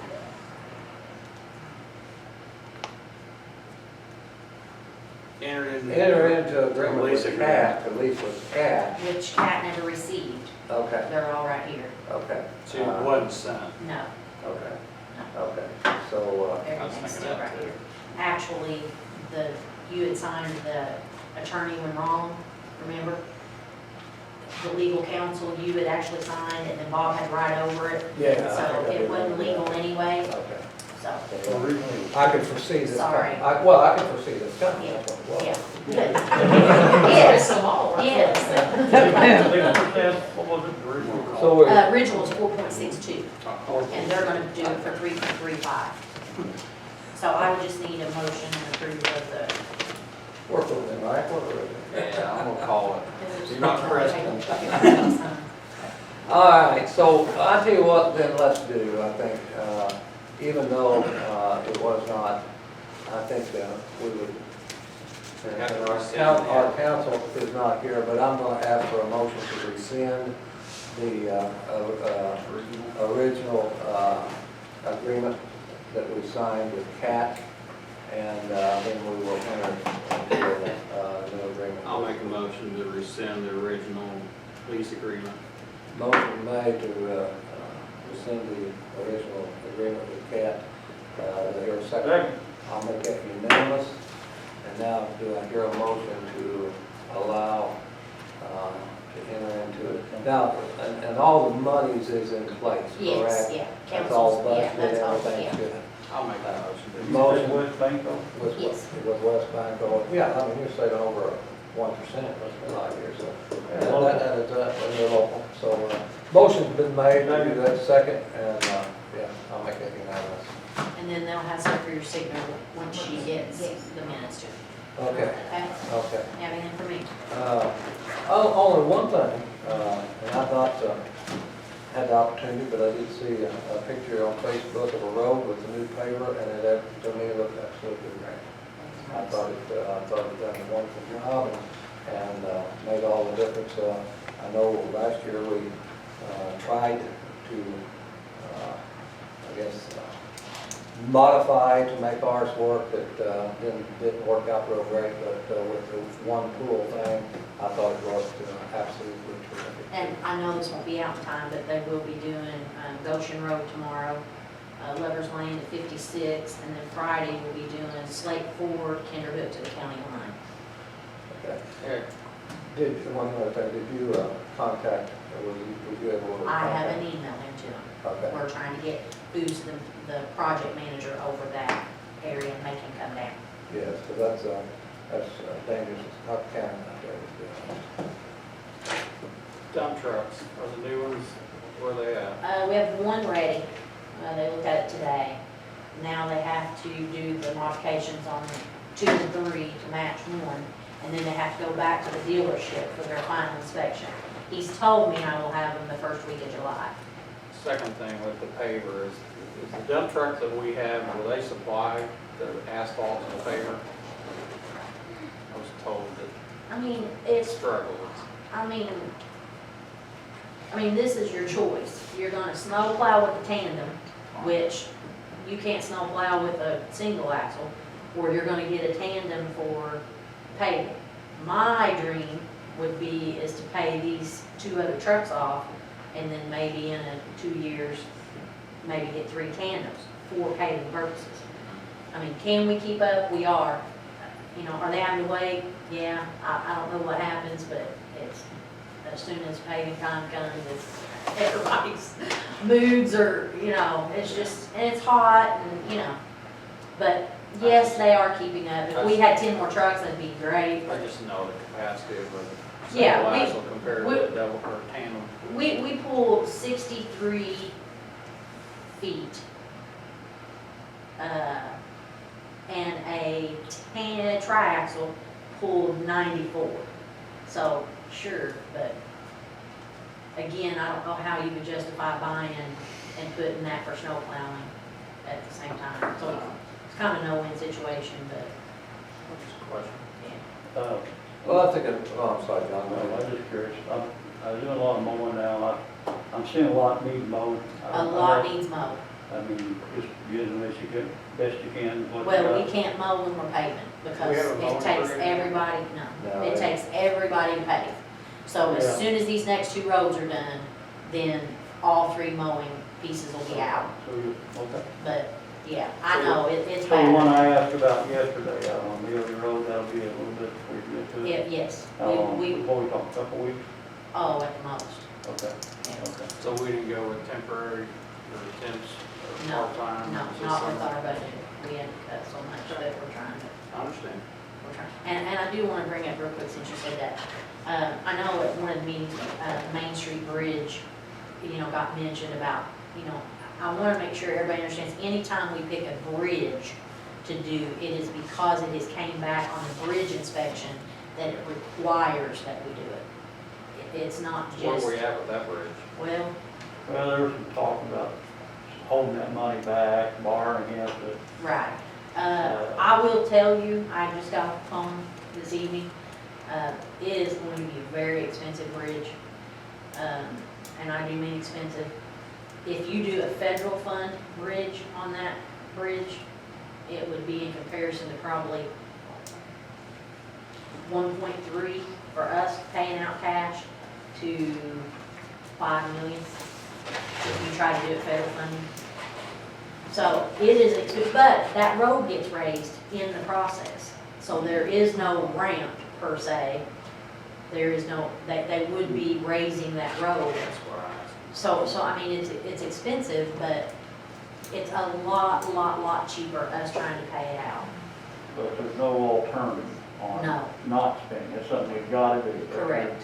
Enter into. enter into agreement Lease with agreement. CAT, to lease with CAT. which Cat never received. Okay, They're all right here. okay. So it wasn't sent. No, Okay, okay. So, everything's thinking still that right too. here. Actually, you had signed the attorney when wrong, remember? The legal counsel, you had actually signed, and then Bob had to write over it. Yeah, I So think I it did wasn't remember legal anyway, okay. so, I could foresee this. Sorry. Well, I could foresee this coming. Yeah. That's what it yeah. was. Yes, Some all, right? yes. What was it, the original So call? we're, Original is 4.62, and they're gonna do it for 3.35. So I would just need a motion and approval of the. we're moving, right? Yeah, I'm gonna call it. You're not president. All right, so I tell you what, then let's do, I think, even though it was not, I think we would, our council is not here, but I'm going to ask for a motion to rescind the original agreement that we signed with CAT, and then we will enter into a new agreement. I'll make a motion to rescind the original lease agreement. Motion made to rescind the original agreement with CAT. Do I hear a second? Second. I'll make that unanimous. And now, do I hear a motion to allow to enter into it? Now, and all the monies is in place, Yes, correct? yeah, That's all council's, yeah, budgeted, that's all, everything's yeah. good. I'll make that motion. Motion. West Banko? With Yes. West Bank, yeah, I mean, you're saving over 1%, that's a lot here, so. That is, and they're local, so, motion's been made, I'll do that second, and, yeah, I'll make that unanimous. And then they'll have some for your signature once she gets the minutes to it. Okay, Okay? okay. Have anything for me? Only one thing, and I've not had the opportunity, but I did see a picture on Facebook of a road with a new paver, and it, to me, it looked absolutely great. I thought it done a wonderful job and made all the difference. I know last year we tried to, I guess, modify to make ours work, that didn't work out real great, but with the one pool thing, I thought it worked absolutely terrific. And I know this won't be out in time, but they will be doing Goshen Road tomorrow, Lover's Lane at 56, and then Friday we'll be doing Slate Ford, Kinderhook to the county line. Okay. One other thing, did you contact, or were you able to? I have contact? an email into them. Okay. We're trying to get who's the project manager over that area and make him come down. Yes, because that's dangerous, it's tough county out there. Dump trucks, are the new ones, where they at? We have one ready. They looked at it today. Now they have to do the modifications on 2 and 3 to match 1, and then they have to go back to the dealership for their final inspection. He's told me I will have them the first week of July. Second thing with the paver is the dump truck that we have, will they supply the asphalt and the paver? I was told that I mean, it struggles. I mean, this is your choice. You're gonna snow plow with a tandem, which you can't snow plow with a single axle, or you're gonna get a tandem for paving. My dream would be is to pay these 2 other trucks off, and then maybe in 2 years, maybe get 3 tandems for paving purposes. I mean, can we keep up? We are. You know, are they having to wait? Yeah, I don't know what happens, but it's, as soon as paving time comes, it's, everybody's moods are, you know, it's just, and it's hot and, you know. But yes, they are keeping up. If we had 10 more trucks, that'd be great. I just know the capacity of a Yeah, single we- axle compared to a double or tandem. We pulled 63 feet. And a triaxle pulled 94. So, sure, but again, I don't know how you would justify buying and putting that for snow plowing at the same time. So it's kind of a no-win situation, but, Just a question. yeah. Well, I think, I'm sorry, John. I'm just curious. I'm doing a lot of mowing now. I'm seeing a lot need mowed. A lot needs mowed. I mean, just using as you can, best you can. what you Well, got. we can't mow when we're paving, because We have a mowing it takes crew. everybody, no, No, it it- takes everybody to pave. So as Yeah. soon as these next 2 roads are done, then all 3 mowing pieces will be out. So you, okay. But, yeah, I know, it's So the one bad. I asked about yesterday out on Neely Road, that'll be a little bit before you get to it. Yes, How long, we, before we talk, a couple weeks? oh, at the most, Okay, yeah. okay. So we didn't go with temporary or temps or No, part-time? No, Just not with some- our budget, we hadn't cut so much, but we're trying to. I understand. We're trying. And I do want to bring up real quick, since you said that, I know at one of the meetings, Main Street Bridge, got mentioned about, I want to make sure everybody understands, anytime we pick a bridge to do, it is because it has came back on the bridge inspection that it requires that we do it. It's not Where just, we at with that bridge? well, Well, there was some talk about holding that money back, borrowing against it. right. I will tell you, I just got off the phone this evening, it is going to be a very expensive bridge. And I do mean expensive. If you do a federal fund bridge on that bridge, it would be in comparison to probably 1.3 for us paying out cash to 5 million if you try to do it federal funding. So it is expensive, but that road gets raised in the process. So there is no ramp per se. There is no, they would be raising that road. That's where I asked. So I mean, it's expensive, but it's a lot cheaper us trying to pay it out. But there's no alternative on No. not spending. It's something we've got to do. Correct,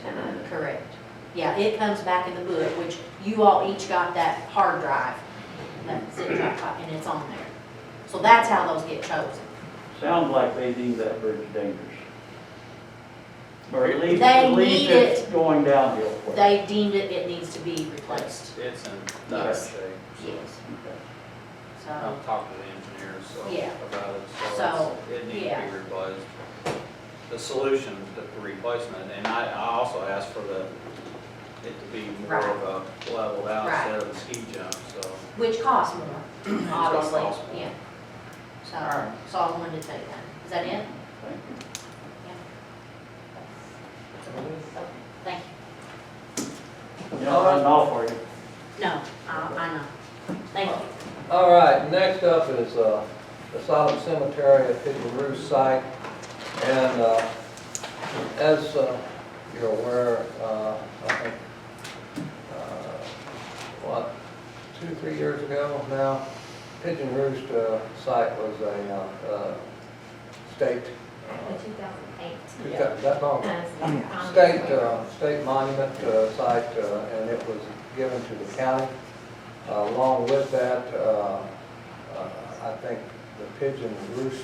correct. Yeah, it comes back in the book, which you all each got that hard drive, that zip drive, and it's on there. So that's how those get chosen. Sounds like they deem that bridge dangerous. Or at least, They need it's going downhill quick. They deemed it needs to be replaced. It's in bad Yes. shape. Yes, Okay. so, I've talked to the engineers Yeah. about it, So, it needs yeah. to be replaced. The solution, the replacement, and I also asked for it to be more Right. of a leveled out Right. instead of a ski jump, so. which costs more, gonna obviously, cost more. yeah. So, Alright. so I wanted to tell you that. Is that it? Thank you. Thank you. Yeah, I'm all for you. No, I know. Thank you. All right, next up is the Sodom Cemetery at Pigeon Roost site. And as you're aware, I think, 2-3 years ago now, Pigeon Roost site was a state, The 2008. is that long? State monument site, and it was given to the county. Along with that, I think the Pigeon Roost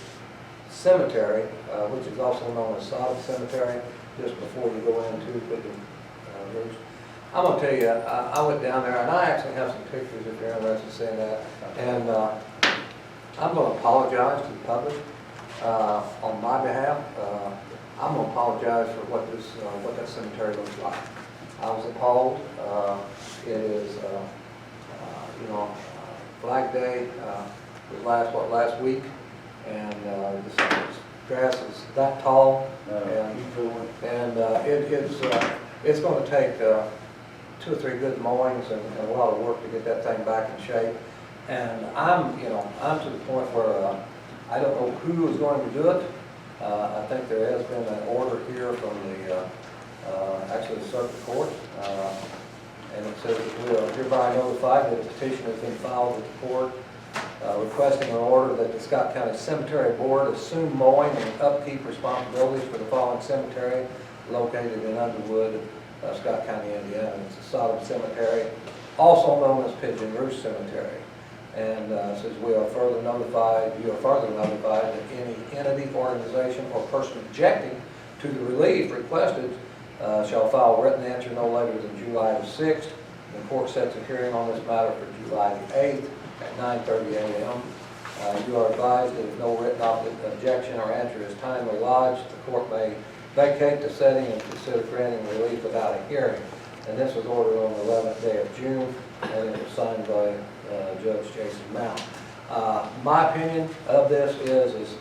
Cemetery, which is also known as Sodom Cemetery, just before you go into Pigeon Roost. I'm gonna tell you, I went down there, and I actually have some pictures if you're interested in seeing that. And I'm gonna apologize to the public on my behalf. I'm gonna apologize for what that cemetery looks like. I was appalled. It is, Flag Day was last week, and this grass is that tall, and it's going to take 2 or 3 good mowings and a lot of work to get that thing back in shape. And I'm to the point where I don't know who is going to do it. I think there has been an order here from actually the circuit court. And it says that we are hereby notified that a petition has been filed with the court requesting an order that the Scott County Cemetery Board assume mowing and upkeep responsibilities for the following cemetery located in Underwood, Scott County, Indiana. It's the Sodom Cemetery, also known as Pigeon Roost Cemetery. And it says you are further notified that any entity, organization, or person objecting to the relief requested shall file a written answer no later than July the 6th. The court sets a hearing on this matter for July the 8th at 9:30 a.m. You are advised that if no written objection or answer is timely lodged, the court may vacate the setting and consider granting relief without a hearing. And this was ordered on the 11th day of June, and it was signed by Judge Jason Mount. My opinion of this is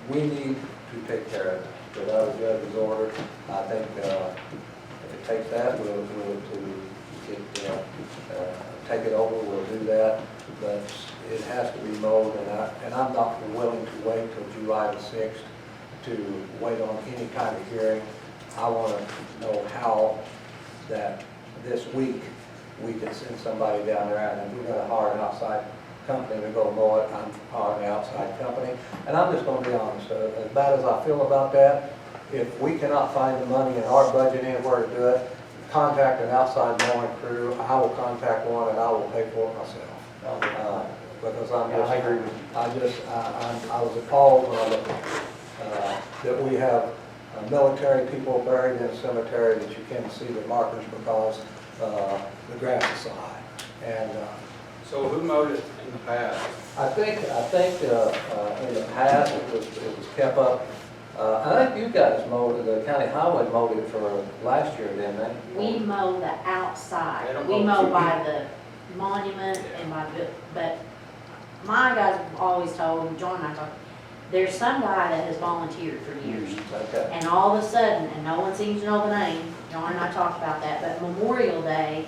we need to take care of it without a judge's order. I think if it takes that, we'll take it over, we'll do that. But it has to be mowed, and I'm not willing to wait till July the 6th to wait on any kind of hearing. I want to know how that this week we can send somebody down there, and if we're going to hire an outside company to go mow it, I'm hiring an outside company. And I'm just going to be honest, as bad as I feel about that, if we cannot find the money in our budget anywhere to do it, contact an outside mowing crew. I will contact one and I will pay for it myself. Because I was appalled when I looked at it, that we have military people buried in a cemetery that you can't see the markers because the grass is so high. And So who mowed it in the past? I think in the past it was kept up. I think you guys mowed, the county highway mowed it for last year, didn't they? We mow the They outside. don't We mow mow by the monument and by the, but my guys have always told, John and I talked, there's some guy that has volunteered for years. Okay. And all of a sudden, and no one seems to know the name, John and I talked about that, but Memorial Day,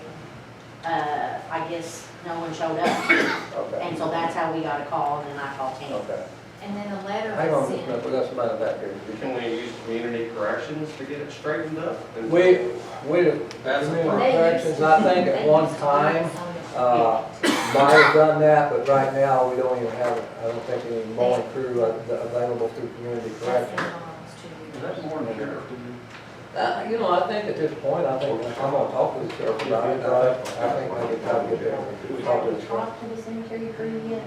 I guess no one showed up. Okay. And so that's how we got a call, and then I called Tammy. Okay. And then a letter Hang was on, just a minute, sent. we got somebody back here. Can we use community corrections to get it straightened up? We, That's a community problem. corrections, I think at one time, might have done that, but right now, we don't even have, I don't think any mowing crew available through community corrections. Is that more than sheriff? You know, I think at this point, I think I'm gonna talk to the sheriff about it. I think maybe try to get there. Talk to the sheriff. Talk to the cemetery crew yet?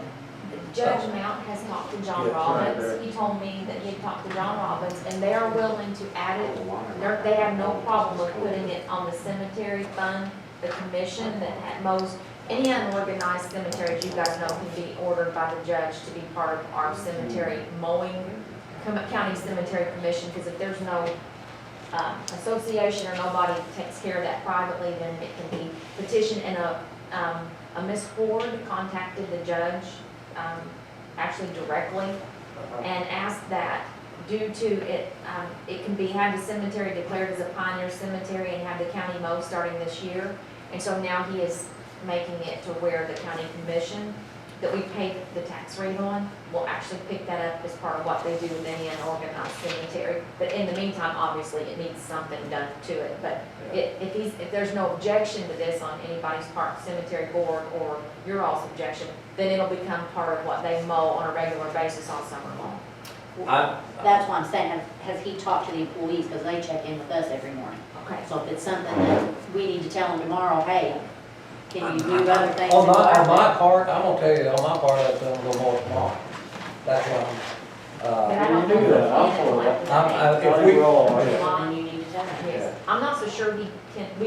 Judge Mount has talked to John Yes, right, Robbins. He told me that he talked to John Robbins, and they are willing to add it. They have no problem with putting it on the cemetery fund, the commission that mows. Any unorganized cemeteries, you guys know, can be ordered by the judge to be part of our cemetery mowing, county cemetery commission, because if there's no association or nobody takes care of that privately, then it can be petitioned. And a Miss Ford contacted the judge, actually directly, and asked that due to it, it can be, have the cemetery declared as a pioneer cemetery and have the county mow starting this year. And so now he is making it to where the county commission that we pay the tax rate on will actually pick that up as part of what they do with any unorganized cemetery. But in the meantime, obviously, it needs something done to it. But if there's no objection to this on anybody's part, cemetery board or your all's objection, then it'll become part of what they mow on a regular basis all summer long. That's why I'm saying, has he talked to the employees, because they check in with us every morning. Okay. So if it's something that we need to tell them tomorrow, hey, can you do other things? On in our my part, I'm gonna tell you, on my part, I've done a little more tomorrow. That's what But I I'm, don't You know do if that, I'm he for can that. like if we, Then you need to tell them. Yes. I'm not so sure we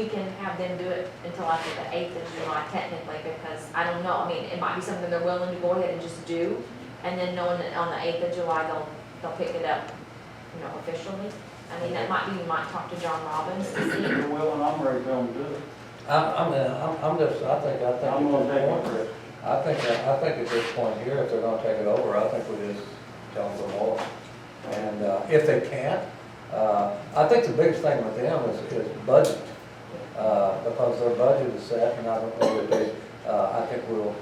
can have them do it until after the 8th of July technically, because I don't know, I mean, it might be something they're willing to go ahead and just do, and then knowing that on the 8th of July, they'll pick it up, you know, officially. I mean, that might be, you might talk to John Robbins to see. If you're willing, I'm ready to go and do it. I'm just, I think I'm gonna take at it. this point, I think at this point here, if they're gonna take it over, I think we just tell them to mow it. And, if they can't, I think the biggest thing with them is budget. Because their budget is set, and I don't know that they, I think we'll,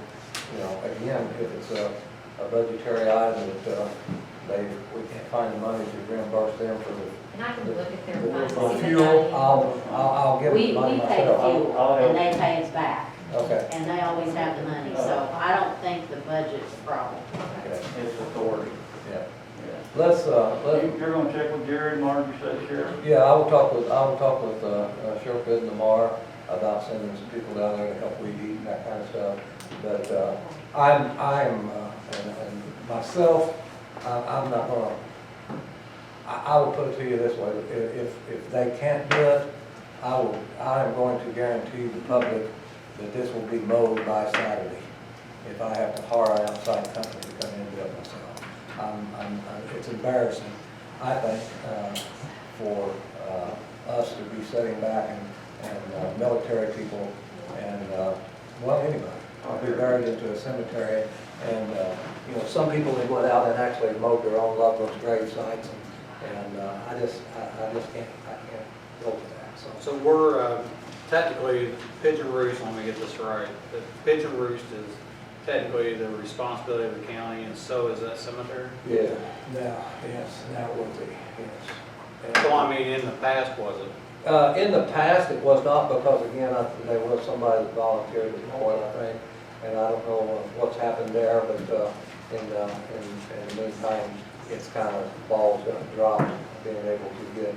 you know, again, if it's a budgetary item that, we can't find the money to reimburse them for And I can look at their the funds. for see if fuel, they- I'll give them We money pay the myself. fuel, I'll help and they pay us back, Okay, and they always have the money, so I don't think the budget's a problem. okay, It's authority. yeah. Yeah. Let's, You're gonna check with Jared, Mark, you said, Sheriff? yeah, I will talk with Sheriff Gooden tomorrow about sending some people down there to help weed eat and that kind of stuff. But, and myself, I'm not gonna, I will put it to you this way, if they can't do it, I am going to guarantee the public that this will be mowed by Saturday, if I have to hire an outside company to come in and do it myself. It's embarrassing, I think, for us to be sitting back and military people and, well, anybody, be buried into a cemetery. And, you know, some people, they went out and actually mowed their own loved ones' grave sites, and I just can't go with that, so. So we're, technically, Pigeon Roost, let me get this right, the Pigeon Roost is technically the responsibility of the county, and so is that cemetery? Yeah, now it will be, yes. So I mean, in the past, was it? In the past, it was not, because again, there was somebody that volunteered to mow it, I think, and I don't know what's happened there, but in the meantime, it's kind of, ball's gonna drop, being able to get.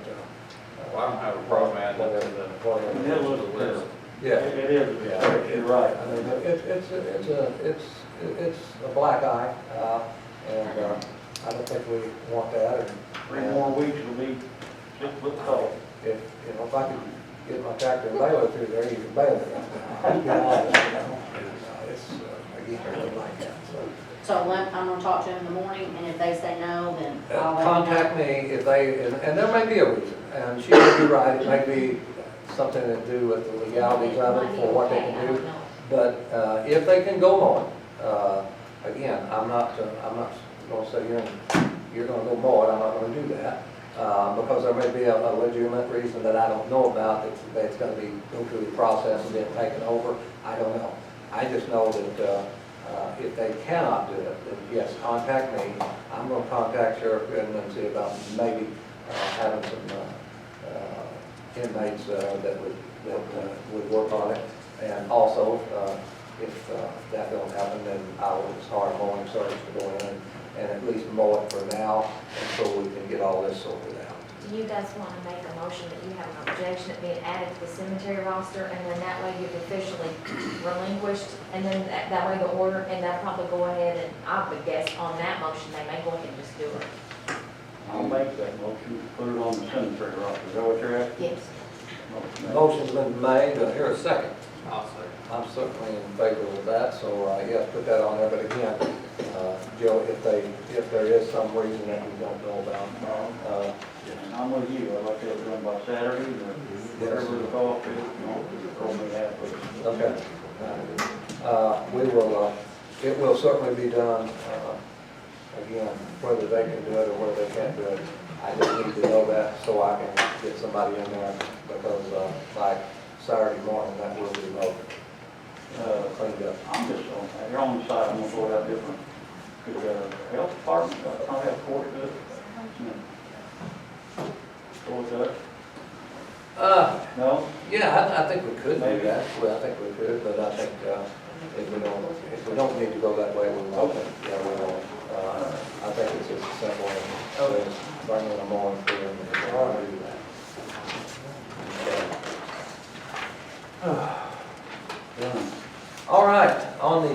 Well, I don't have a problem adding it to the. It looks clear. Yeah. It is, Yeah. you're right. I mean, it's a black eye, and I don't think we want that. And 3 more weeks will be 6 foot tall. if, you know, if I could get my tractor and baler through there, you can bail it. I'd be honest, you know. It's, again, really like that, so. So I'm gonna talk to him in the morning, and if they say no, then I'll let you know. Contact me if they, and there may be a reason, and she may be right, it may be something to do with the legalities of it for what they can do. But if they can go on, again, I'm not gonna say you're gonna go mow it, I'm not gonna do that. Because there may be a legitimate reason that I don't know about, that it's gonna be, go through the process and get taken over, I don't know. I just know that, if they cannot do it, then yes, contact me. I'm gonna contact Sheriff Goodman and see about maybe, having some, inmates, that would work on it. And also, if that don't happen, then I will just hire a mowing service to go in and at least mow it for now until we can get all this sorted out. Do you guys want to make a motion that you have an objection at being added to the cemetery roster, and then that way you've officially relinquished, and then that way the order, and they'll probably go ahead and, I would guess on that motion, they may go ahead and just do it. I'll make that motion, put it on the cemetery roster. Is that what you're asking? Yes. Motion made. Motion's been made, here a second. I'll say. I'm certainly in favor of that, so yes, put that on there. But again, Joe, if there is some reason that we don't know about, And I'm with you. I'd like to have it done by Saturday, or whatever the cost is, you know, throw me halfway. okay. We will, it will certainly be done, again, whether they can do it or whether they can't do it. I just need to know that so I can get somebody in there, because like Saturday morning, that will be mowed, cleaned up. I'm just on, you're on the side, I'm gonna go out different. Could the health department, I have court to it. Go with that? No? Yeah, I think we could do Maybe. that. Well, I think we could, but I think if we don't need to go that way, we won't. Okay. Yeah, we won't. I think it's just as simple as bringing them on for them and do that. Done. All right, on the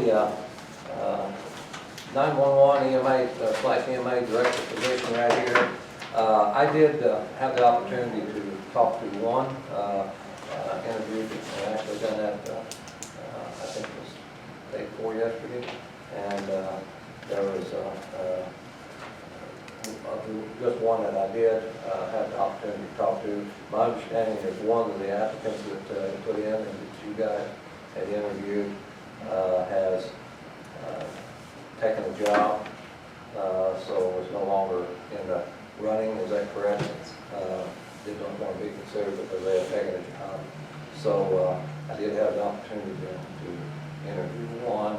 911 EMA / EMA director position right here, I did have the opportunity to talk to one, interviewed, and actually done that, I think it was day 4 yesterday, and there was just one that I did have the opportunity to talk to. My understanding is one of the applicants that put in and that you guys had interviewed has taken a job, so is no longer in the running. Is that correct? They don't want to be considered because they have taken a job. So I did have the opportunity to interview one.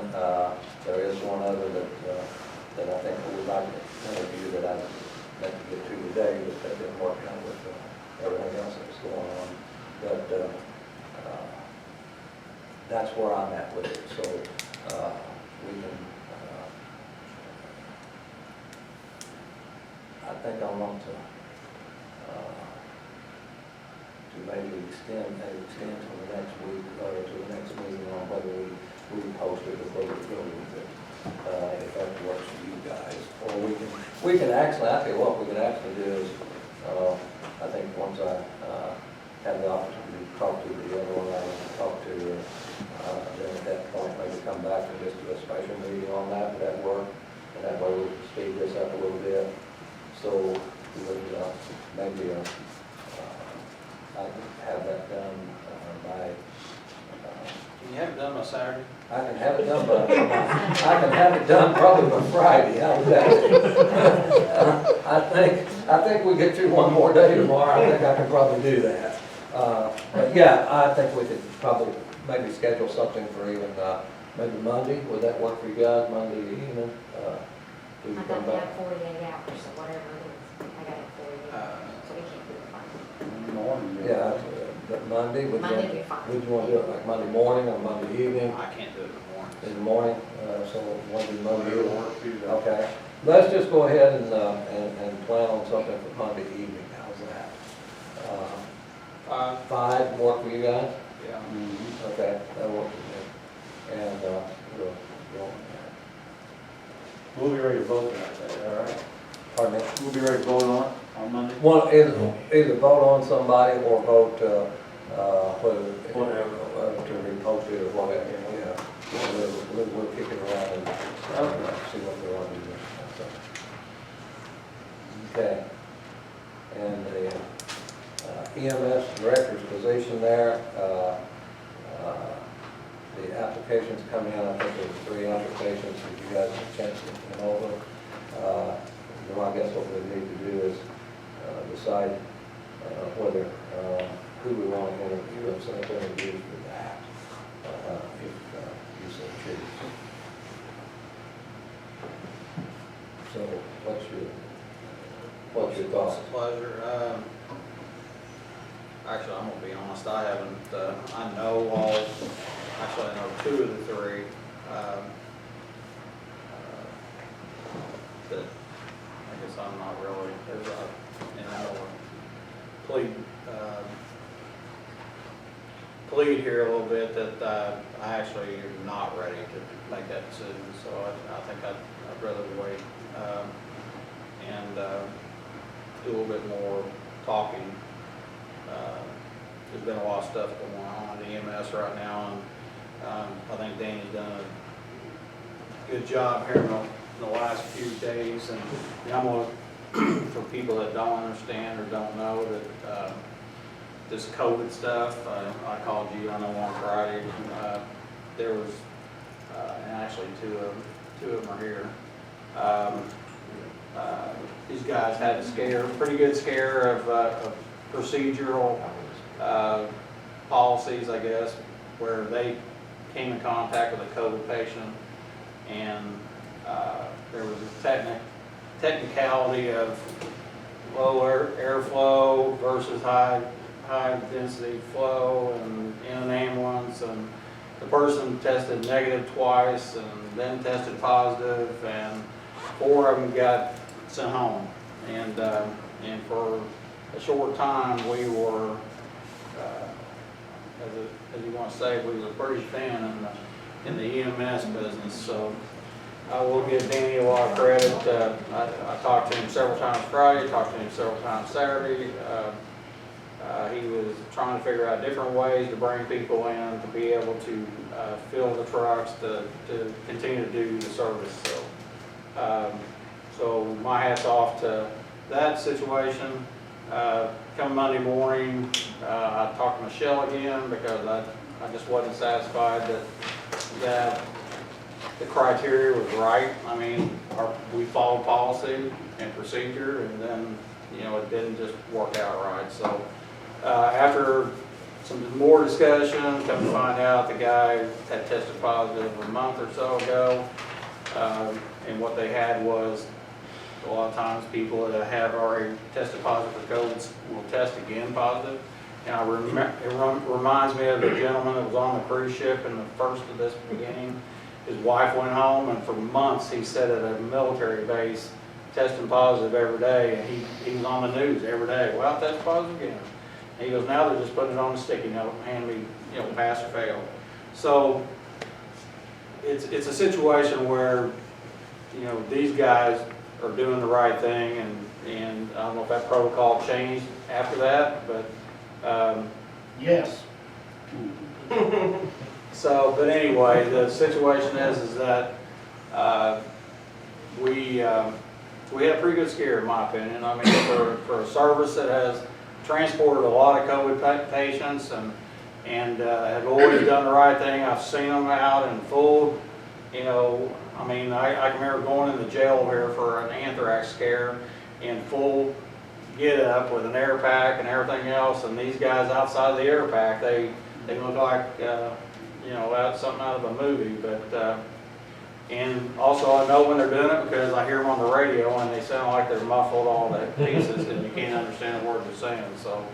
There is one other that I think we would like to interview that I meant to get to today, but that didn't work out with everything else that's going on. But that's where I'm at with it. So we can, I think I want to maybe extend to the next week or to the next meeting on whether we post it or whether we go with it. If that works for you guys, or we can actually, I tell you what, we can actually do is, I think once I have the opportunity to talk to the other one I want to talk to, then at that point maybe come back and just do a special meeting on that. Would that work? And that way we can speed this up a little bit. So we would maybe I can have that done by You haven't done my Saturday? I can have it done I can have it done probably by Friday, how would that? I think we get through one more day tomorrow, I think I can probably do that. But yeah, I think we could probably maybe schedule something for even, maybe Monday, would that work for you guys, Monday evening? Do you I come got to back? have 48 hours, so whatever it is, I got to have 48 hours, so we can't do it Friday. In the morning. Yeah, but Monday, would Monday you, would be fine. would you want to do it like Monday morning or Monday evening? I can't do it in the morning. In the morning, so one do Monday Whatever evening? works for you. Okay, let's just go ahead and plan on something for Monday evening, how's that? 5 work for you guys? Yeah. Mhm. Okay, that works for me. And, we'll go on We'll be ready to vote that day, all right? there. Pardon me? We'll be ready to vote on Monday? One, either vote on somebody or vote, whether, to repost it or whatever, yeah. We'll kick it around and, see what we want to do. Okay. And the EMS director's position there, the applications come in, I think there's 3 applications, if you guys have a chance to look them over. Well, I guess what we need to do is decide whether, who we want to interview, and set up interviews for that, if you so choose. So what's your thoughts? Pleasure. Actually, I'm gonna be honest, I haven't, I know all, actually, I know 2 of the 3. That, I guess I'm not really, there's a, you know, plead here a little bit that I actually am not ready to make that decision, so I think I'd rather wait and do a little bit more talking. There's been a lot of stuff going on at EMS right now, and I think Danny's done a good job here in the last few days, and I'm gonna, for people that don't understand or don't know that this COVID stuff, I called you, I know on Friday, there was, and actually two of them are here. These guys had a pretty good scare of procedural policies, I guess, where they came in contact with a COVID patient, and there was a technicality of low airflow versus high density flow, and in an ambulance, and the person tested negative twice and then tested positive, and 4 of them got sent home. And for a short time, we were, as you want to say, we were pretty thin in the EMS business. So I will give Danny a lot of credit. I talked to him several times Friday, talked to him several times Saturday. He was trying to figure out different ways to bring people in to be able to fill the trucks to continue to do the service. So my hat's off to that situation. Come Monday morning, I talked to Michelle again because I just wasn't satisfied that the criteria was right. I mean, we followed policy and procedure, and then, it didn't just work out right. So after some more discussion, come to find out the guy had tested positive a month or so ago, and what they had was, a lot of times people that have already tested positive for COVID will test again positive. And it reminds me of the gentleman that was on the cruise ship in the first of this beginning. His wife went home, and for months he sat at a military base testing positive every day, and he was on the news every day. Well, I tested positive again. And he goes, now they're just putting it on a sticky note and handing me, pass or fail. So it's a situation where, these guys are doing the right thing, and I don't know if that protocol changed after that, but Yes. but anyway, the situation is that we had a pretty good scare, in my opinion. I mean, for a service that has transported a lot of COVID patients, and and have always done the right thing. I've seen them out in full, you know, I mean, I can remember going in the jail here for an anthrax scare in full get up with an air pack and everything else, and these guys outside of the air pack, they look like, you know, something out of a movie, but, and also I know when they're doing it because I hear them on the radio and they sound like they're muffled all to pieces and you can't understand a word they're saying, so.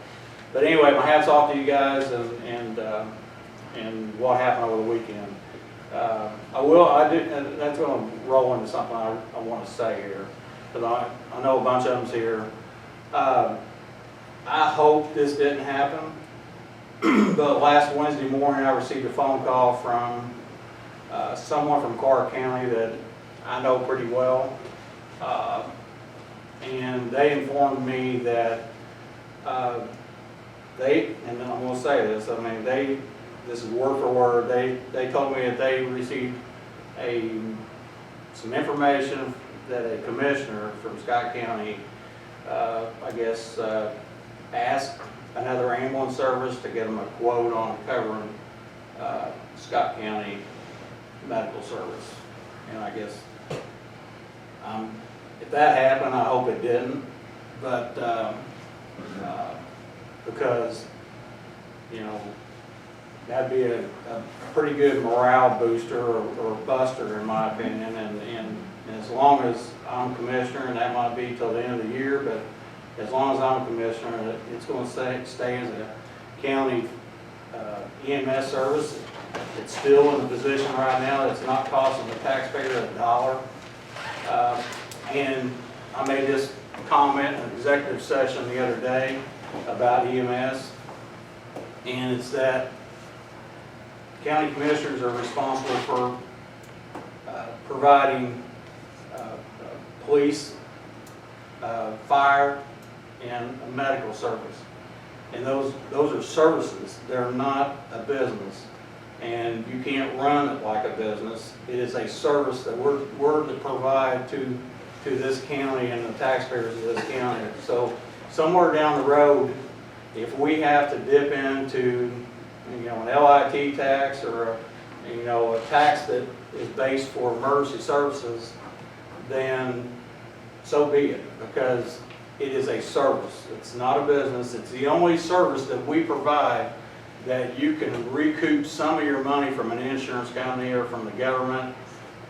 But anyway, my hat's off to you guys and what happened over the weekend. And that's gonna roll into something I wanna say here, because I know a bunch of them's here. I hope this didn't happen, but last Wednesday morning I received a phone call from someone from Clark County that I know pretty well, and they informed me that and I'm going to say this, I mean, this is word for word, they told me that they received some information that a commissioner from Scott County, I guess, asked another ambulance service to get them a quote on covering Scott County medical service. And I guess, if that happened, I hope it didn't, but because, you know, that'd be a pretty good morale booster or buster in my opinion, and as long as I'm commissioner, and that might be till the end of the year, but as long as I'm commissioner, it's going to stay as a county EMS service. It's still in the position right now that's not costing the taxpayer $1. And I made this comment in an executive session the other day about EMS, and it's that county commissioners are responsible for providing police, fire, and a medical service. And those are services. They're not a business. And you can't run it like a business. It is a service that we're to provide to this county and the taxpayers of this county. So somewhere down the road, if we have to dip into, you know, an LIT tax or a tax that is based for emergency services, then so be it, because it is a service. It's not a business. It's the only service that we provide that you can recoup some of your money from an insurance company or from the government.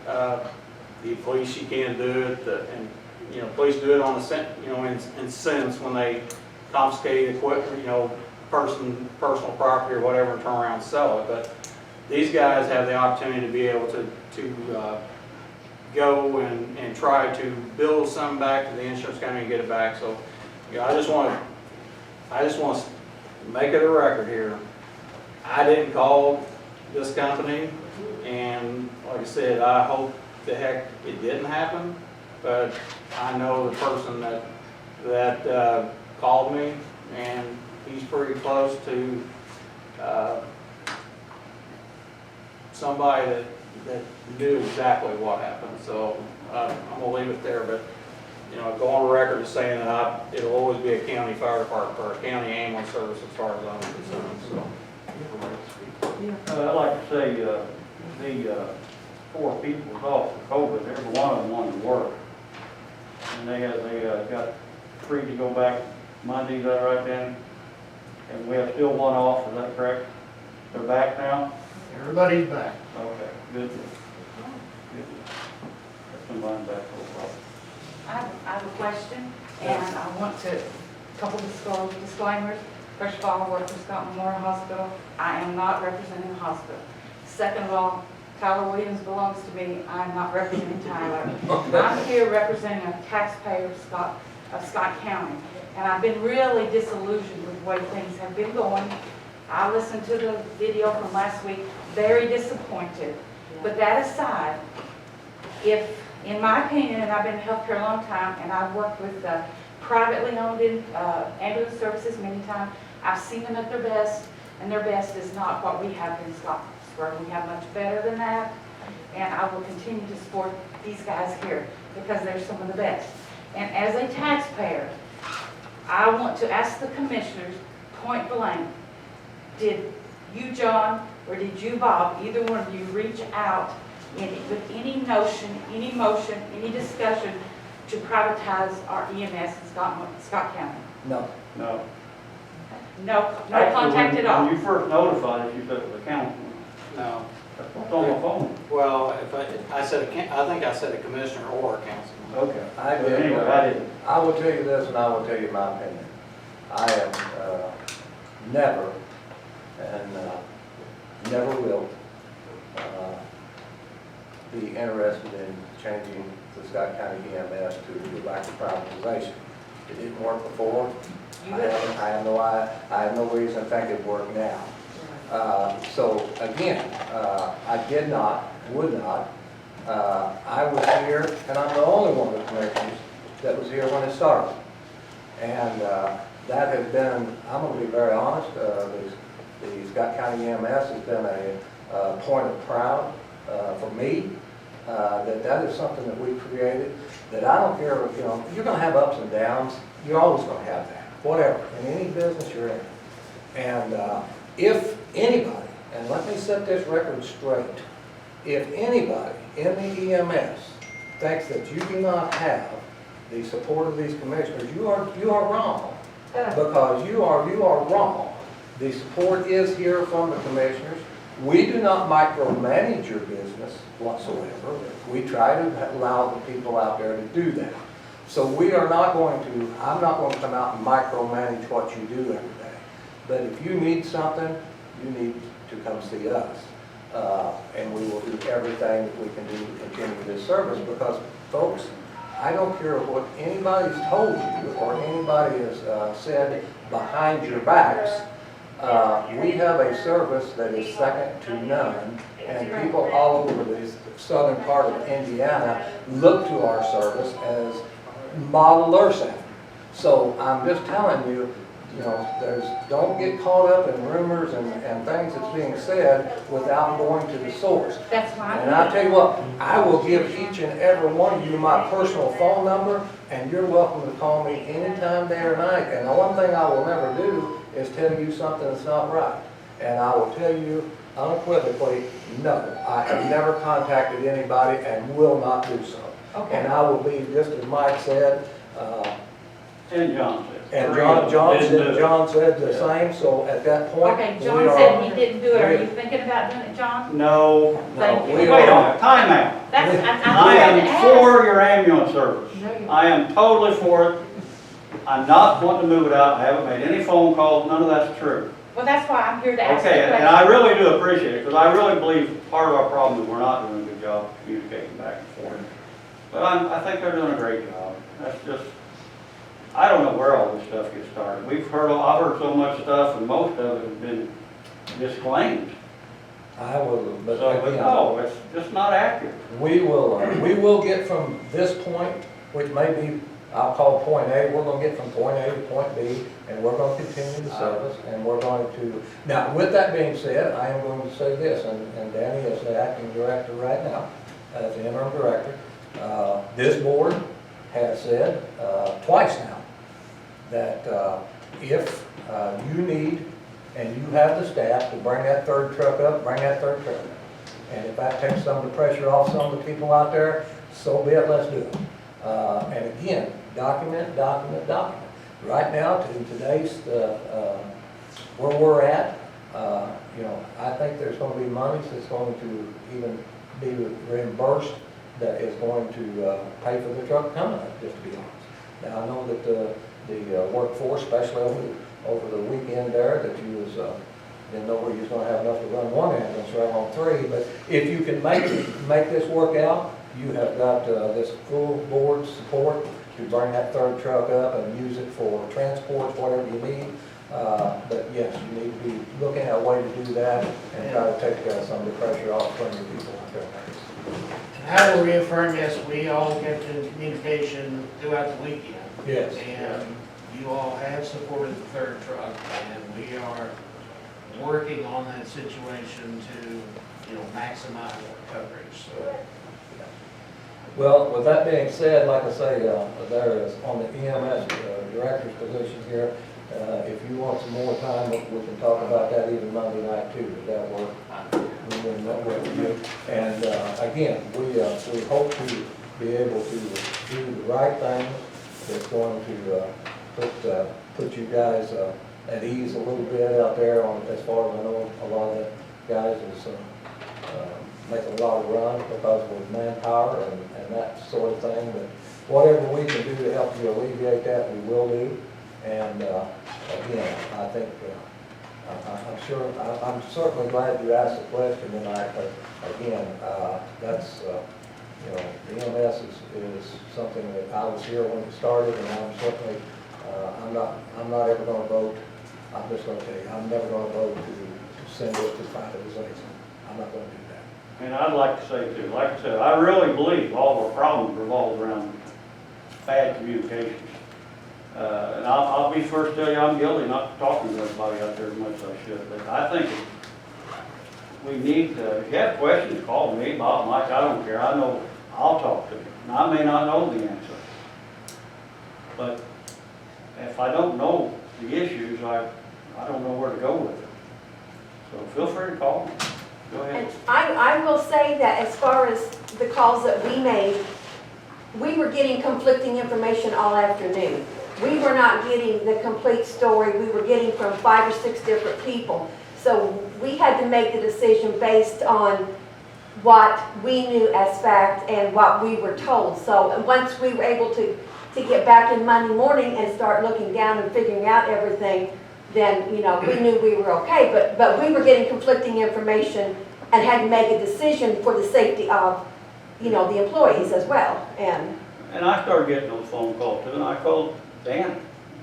The police, you can't do it, and police do it on a cent, in cents when they confiscate equipment, personal property or whatever, and turn around and sell it. But these guys have the opportunity to be able to go and try to build some back to the insurance company and get it back. So, I just want to make it a record here. I didn't call this company, and like I said, I hope the heck it didn't happen. But I know the person that called me, and he's pretty close to somebody that knew exactly what happened. So I'm gonna leave it there. But go on record as saying that it'll always be a county fire department or a county ambulance service as far as I'm concerned. So. I'd like to say the 4 people was off for COVID. Every one of them wanted to work, and they got free to go back Monday. Is that right, Danny? And we have still one off. Is that correct? They're back now. Everybody's back. Okay, good. Good. Somebody back over. I have a question, and I want to, a couple disclaimers. First of all, I work for Scott Memorial Hospital. I am not representing the hospital. Second of all, Tyler Williams belongs to me. I'm not representing Tyler. I'm here representing a taxpayer of Scott County, and I've been really disillusioned with the way things have been going. I listened to the video from last week, very disappointed. But that aside, if, in my opinion, and I've been in healthcare a long time, and I've worked with privately owned ambulance services many times, I've seen them at their best, and their best is not what we have in Scottsburg. We have much better than that, and I will continue to support these guys here because they're some of the best. And as a taxpayer, I want to ask the commissioners point blank, did you, John, or did you, Bob, either one of you reach out with any notion, any motion, any discussion to privatize our EMS in Scott County? No. No. No Actually, contact at all? When you first notified us, you said it was a councilman. No. That's what's on my phone. Well, if I said, I think I said a commissioner or a councilman. Okay. I But did. anyway, I didn't. I will tell you this, and I will tell you my opinion. I have never, and never will, be interested in changing the Scott County EMS to go back to privatization. It didn't work before. I have no reason to think it'd work now. So again, I did not, would not. I was here, and I'm the only one of the commissioners that was here when it started. And that has been, I'm going to be very honest, the Scott County EMS has been a point of pride for me, that is something that we created, that I don't care if, you're going to have ups and downs, you're always going to have that, whatever, in any business you're in. And if anybody, and let me set this record straight, if anybody in the EMS thinks that you do not have the support of these commissioners, you are wrong. Because you are wrong. The support is here from the commissioners. We do not micromanage your business whatsoever. We try to allow the people out there to do that. So we are not going to, I'm not going to come out and micromanage what you do every day. But if you need something, you need to come see us. And we will do everything that we can do to continue this service because, folks, I don't care what anybody's told you or anybody has said behind your backs. We have a service that is second to none, and people all over the southern part of Indiana look to our service as model earth. So I'm just telling you, don't get caught up in rumors and things that's being said without going to the source. That's why. And I tell you what, I will give each and every one of you my personal phone number, and you're welcome to call me anytime, day or night. And the one thing I will never do is tell you something that's not right. And I will tell you unequivocally, no, I have never contacted anybody and will not do so. Okay. And I will be, just as Mike said, And John said. and John said the same, so at that point. Okay, we John are- said he didn't do it. Are you thinking about doing it, John? No. Thank you. we Wait a are- minute, time out. That's, I am for your ambulance service. No, you're- I am totally for it. I'm not wanting to move it out. I haven't made any phone calls. None of that's true. Well, that's why I'm here to ask the Okay, question. and I really do appreciate it, because I really believe part of our problem is we're not doing a good job of communicating back and forth. But I think they're doing a great job. That's just, I don't know where all this stuff gets started. I've heard so much stuff, and most of it has been disclaimed. I will, but So, but again, no, it's just not accurate. we will get from this point, which may be, I'll call point A, we're gonna get from point A to point B, and we're gonna continue the service, and we're going to, now, with that being said, I am going to say this, and Danny is the acting director right now, as the interim director. This board has said, twice now, that if you need, and you have the staff to bring that third truck up, bring that third truck up. And if that takes some of the pressure off some of the people out there, so be it, let's do it. And again, document. Right now, in today's, where we're at, I think there's going to be monies that's going to even be reimbursed that is going to pay for the truck coming up, just to be honest. Now, I know that the workforce, especially over the weekend there, that you was, didn't know where you was going to have enough to run one ambulance, right on three, but if you can make this work out, you have got this full board support to bring that third truck up and use it for transports, whatever you need. But yes, you need to be looking at a way to do that and try to take some of the pressure off from your people out there. I will reaffirm, yes, we all kept in communication throughout the weekend. Yes. And you all have supported the third truck, and we are working on that situation to, maximize coverage, so. Well, with that being said, like I say, there is on the EMS director's position here. If you want some more time, we can talk about that even Monday night too. Does that work? And again, we hope to be able to do the right thing that's going to put you guys at ease a little bit out there on, as far as I know, a lot of the guys is making a lot of runs because of manpower and that sort of thing. But whatever we can do to help you alleviate that, we will do. And again, I think, I'm certainly glad you asked the question tonight, but again, that's, the EMS is something that I was here when it started, and I'm certainly, I'm not ever gonna vote, I'm just gonna tell you, I'm never gonna vote to send it to privatization. I'm not gonna do that. And I'd like to say too, like I said, I really believe all the problems revolve around bad communications. And I'll be first to tell you I'm guilty not talking to everybody out there as much as I should. But I think we need to, if you have questions, call me, Bob, Mike, I don't care. I know, I'll talk to you. And I may not know the answer. But if I don't know the issues, I don't know where to go with it. So feel free to call me. Go ahead. And I will say that as far as the calls that we made, we were getting conflicting information all afternoon. We were not getting the complete story. We were getting from 5 or 6 different people. So we had to make the decision based on what we knew as fact and what we were told. So once we were able to get back in Monday morning and start looking down and figuring out everything, then, we knew we were okay. But we were getting conflicting information and had to make a decision for the safety of, the employees as well. And I started getting those phone calls too, and I called Danny.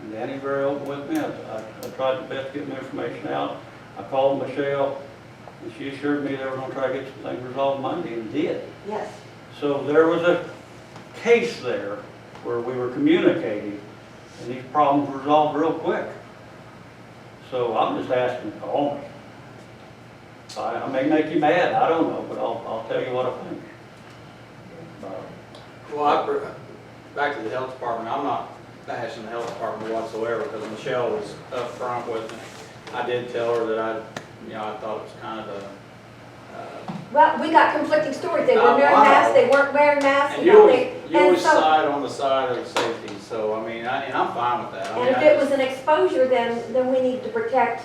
And Danny very open with me. I tried the best to get my information out. I called Michelle, and she assured me they were going to try to get some things resolved Monday, and did. yes. So there was a case there where we were communicating, and these problems were resolved real quick. So I'm just asking to call me. I may make you mad, I don't know, but I'll tell you what I think. Well, back to the health department, I'm not bashing the health department whatsoever, because Michelle was upfront with me. I did tell her that I thought it was kind of a, Well, we got conflicting stories. They were I wearing know. masks, they weren't wearing masks. and you always, and you always so- side on the side of safety, so, and I'm fine with that. I mean, And if I it just- was an exposure, then we need to protect,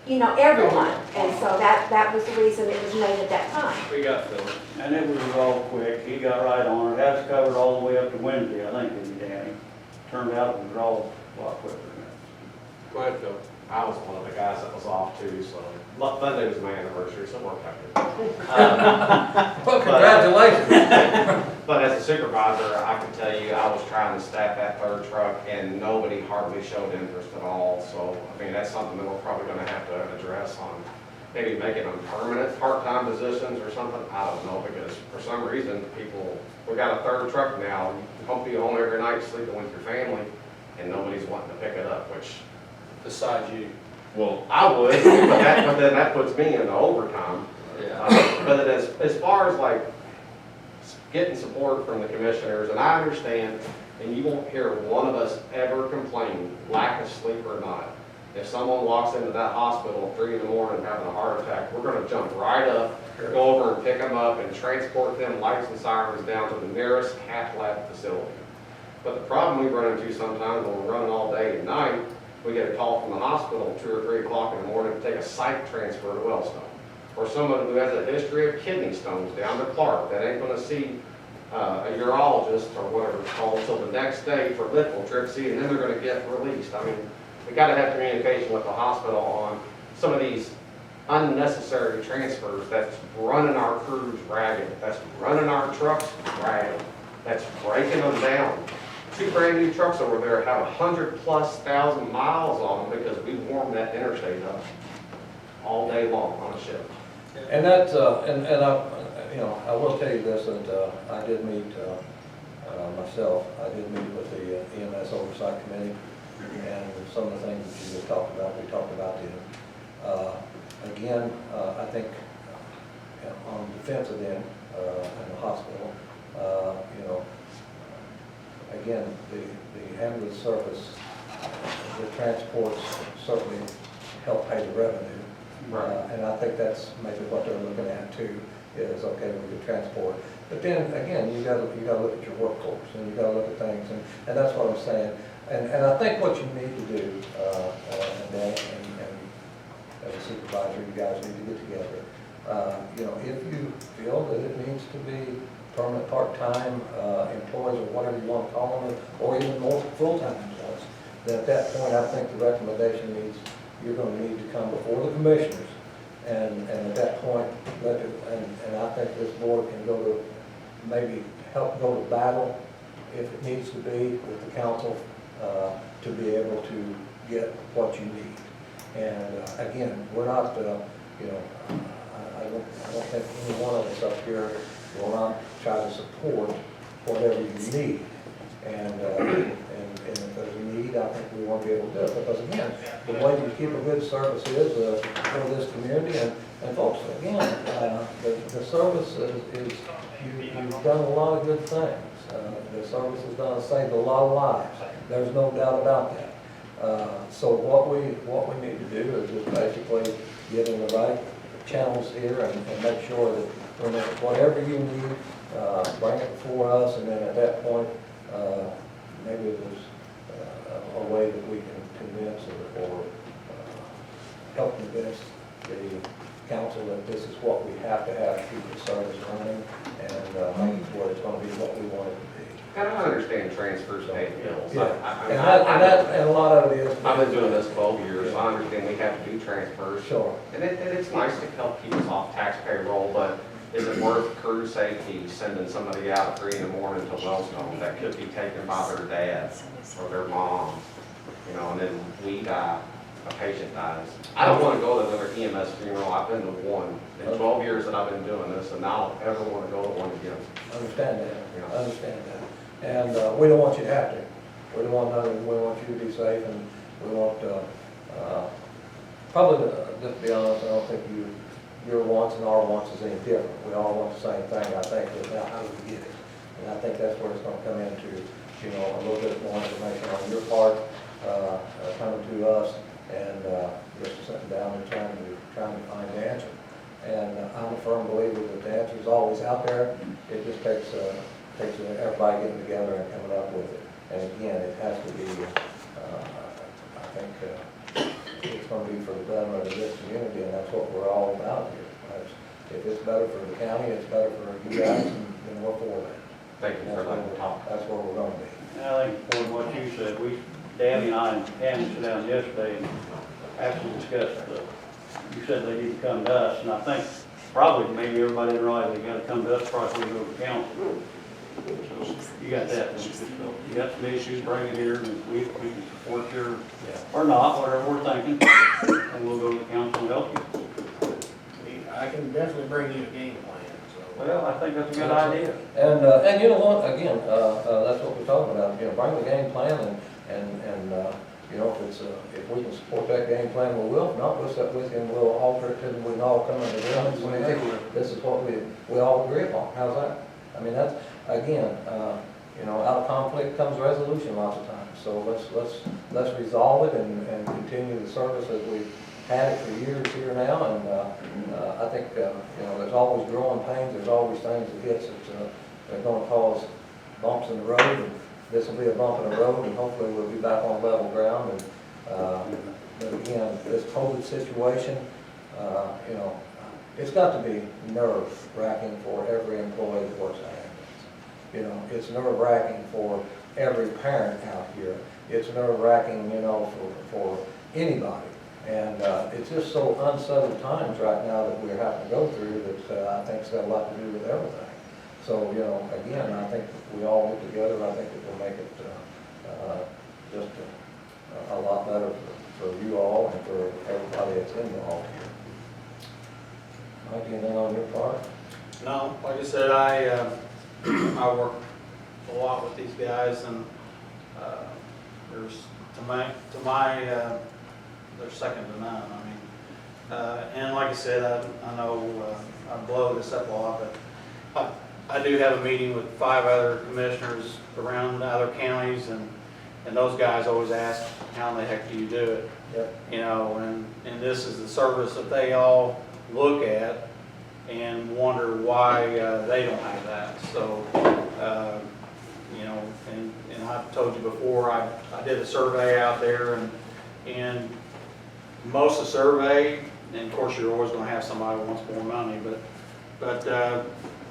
everyone. And so that was the reason it was made at that time. We got Phil. And it was all quick, he got right on it, had us covered all the way up to Wednesday, I think, didn't he, Danny? Turned out it was all a lot quicker than that. Go ahead, Phil. I was one of the guys that was off too, so Monday was my anniversary, so it worked out good. Well, congratulations. But as a supervisor, I can tell you, I was trying to staff that third truck and nobody hardly showed interest at all. So, that's something that we're probably gonna have to address on, maybe making them permanent part-time positions or something. I don't know, because for some reason, we got a third truck now. You don't be home every night sleeping with your family and nobody's wanting to pick it up, which, Besides you. well, I would, but then that puts me into overtime. Yeah. But as far as like getting support from the commissioners, and I understand, and you won't hear one of us ever complain, lack of sleep or not. If someone walks into that hospital at 3 in the morning having a heart attack, we're gonna jump right up, go over and pick them up and transport them, lights and sirens, down to the nearest cath lab facility. But the problem we run into sometimes when we're running all day and night, we get a call from the hospital at 2 or 3 o'clock in the morning to take a site transfer to Wellstone. Or someone who has a history of kidney stones down to Clark that ain't gonna see a urologist or whatever it's called until the next day for lithotripsy, and then they're gonna get released. We gotta have communication with the hospital on some of these unnecessary transfers that's running our crews ragged, that's running our trucks ragged, that's breaking them down. 2 brand new trucks over there have 100,000+ miles on them because we warm that interstate up all day long on a shift. And that's, I will tell you this, that I did meet, myself, I did meet with the EMS Oversight Committee, and some of the things that you just talked about, we talked about them. Again, I think on the defensive end, in the hospital, you know, again, the ambulance service, the transports certainly help pay the revenue. And I think that's maybe what they're looking at too, is, okay, we can transport. But then, again, you gotta look at your workforce, and you gotta look at things, and that's what I'm saying. And I think what you need to do, and Dan, and as a supervisor, you guys need to get together. You know, if you feel that it needs to be permanent part-time employees, or whatever you want to call them, or even more full-time employees, then at that point, I think the recommendation needs, you're going to need to come before the commissioners, and at that point, and I think this board can go to, maybe help go to battle, if it needs to be, with the council, to be able to get what you need. And again, we're not, you know, I don't think any one of us up here will not try to support whatever you need. And if there's a need, I think we want to be able to do it. Because again, the way you keep a good service is for this community. And folks, again, the service is you've done a lot of good things. The service has done, saved a lot of lives. There's no doubt about that. So what we need to do is just basically get in the right channels here and make sure that whatever you need, bring it before us, and then at that point, maybe there's a way that we can convince or help convince the council that this is what we have to have to keep the service running, and make it where it's going to be what we want it to be. And I understand transfers pay bills. Yeah, and a lot of it is. I've been doing this 12 years, so I understand we have to do transfers. Sure. And it's nice to help keep us off tax payroll, but is it worth crew safety sending somebody out at 3 in the morning to Wellstone that could be taken by their dad or their mom, you know, and then we die, a patient dies. I don't want to go to another EMS funeral. I've been to one in 12 years that I've been doing this, and I don't ever want to go to one again. I understand that. I understand that. And we don't want you to have to. We don't want nothing. We want you to be safe, and we want probably, just to be honest, I don't think your wants and our wants is any different. We all want the same thing. I think it's about how do we get it, and I think that's where it's going to come into, you know, a little bit more information on your part, coming to us, and just sitting down and trying to find the answer. And I'm a firm believer that the answer is always out there. It just takes everybody getting together and coming up with it. And again, it has to be, I think, it's going to be for the betterment of this community, and that's what we're all about here. If it's better for the county, it's better for you guys, and we're for that. Thank you for letting me talk. That's where we're going to be. I think for what you said, Danny and I and Tammy sat down yesterday and actually discussed, you said they need to come to us, and I think probably maybe everybody didn't realize they got to come to us before we go to council. So you got that. So you got some issues, bring it here, and we can support your, or not, whatever we're thinking, and we'll go to the council and help you. I can definitely bring you a game plan, so. Well, I think that's a good idea. And you know what, again, that's what we're talking about, you know, bring the game plan, and you know, if we can support that game plan, we will. If not, we'll sit with you and we'll alter it, and we can all come into agreement. So we think this is what we all agree upon. How's that? I mean, that's, again, you know, out of conflict comes resolution lots of times. So let's resolve it and continue the service as we've had it for years here now. And I think, you know, there's always growing pains. There's always things that hits that are going to cause bumps in the road. And this will be a bump in the road, and hopefully we'll be back on level ground. And but again, this COVID situation, you know, it's got to be nerve-wracking for every employee that works at ambulance. You know, it's nerve-wracking for every parent out here. It's nerve-wracking, you know, for anybody. And it's just so unsettled times right now that we're having to go through that I think it's got a lot to do with everything. So, you know, again, I think if we all get together, I think it will make it just a lot better for you all and for everybody that's involved here. Mike, anything on your part? No, like I said, I work a lot with these guys, and there's they're second to none. I mean, and like I said, I know I blow this up a lot, but I do have a meeting with 5 other commissioners around other counties, and those guys always ask, how in the heck do you do it? Yep. You know, and this is the service that they all look at and wonder why they don't have that. So, you know, and I've told you before, I did a survey out there, and most of the survey, and of course you're always going to have somebody who wants more money, but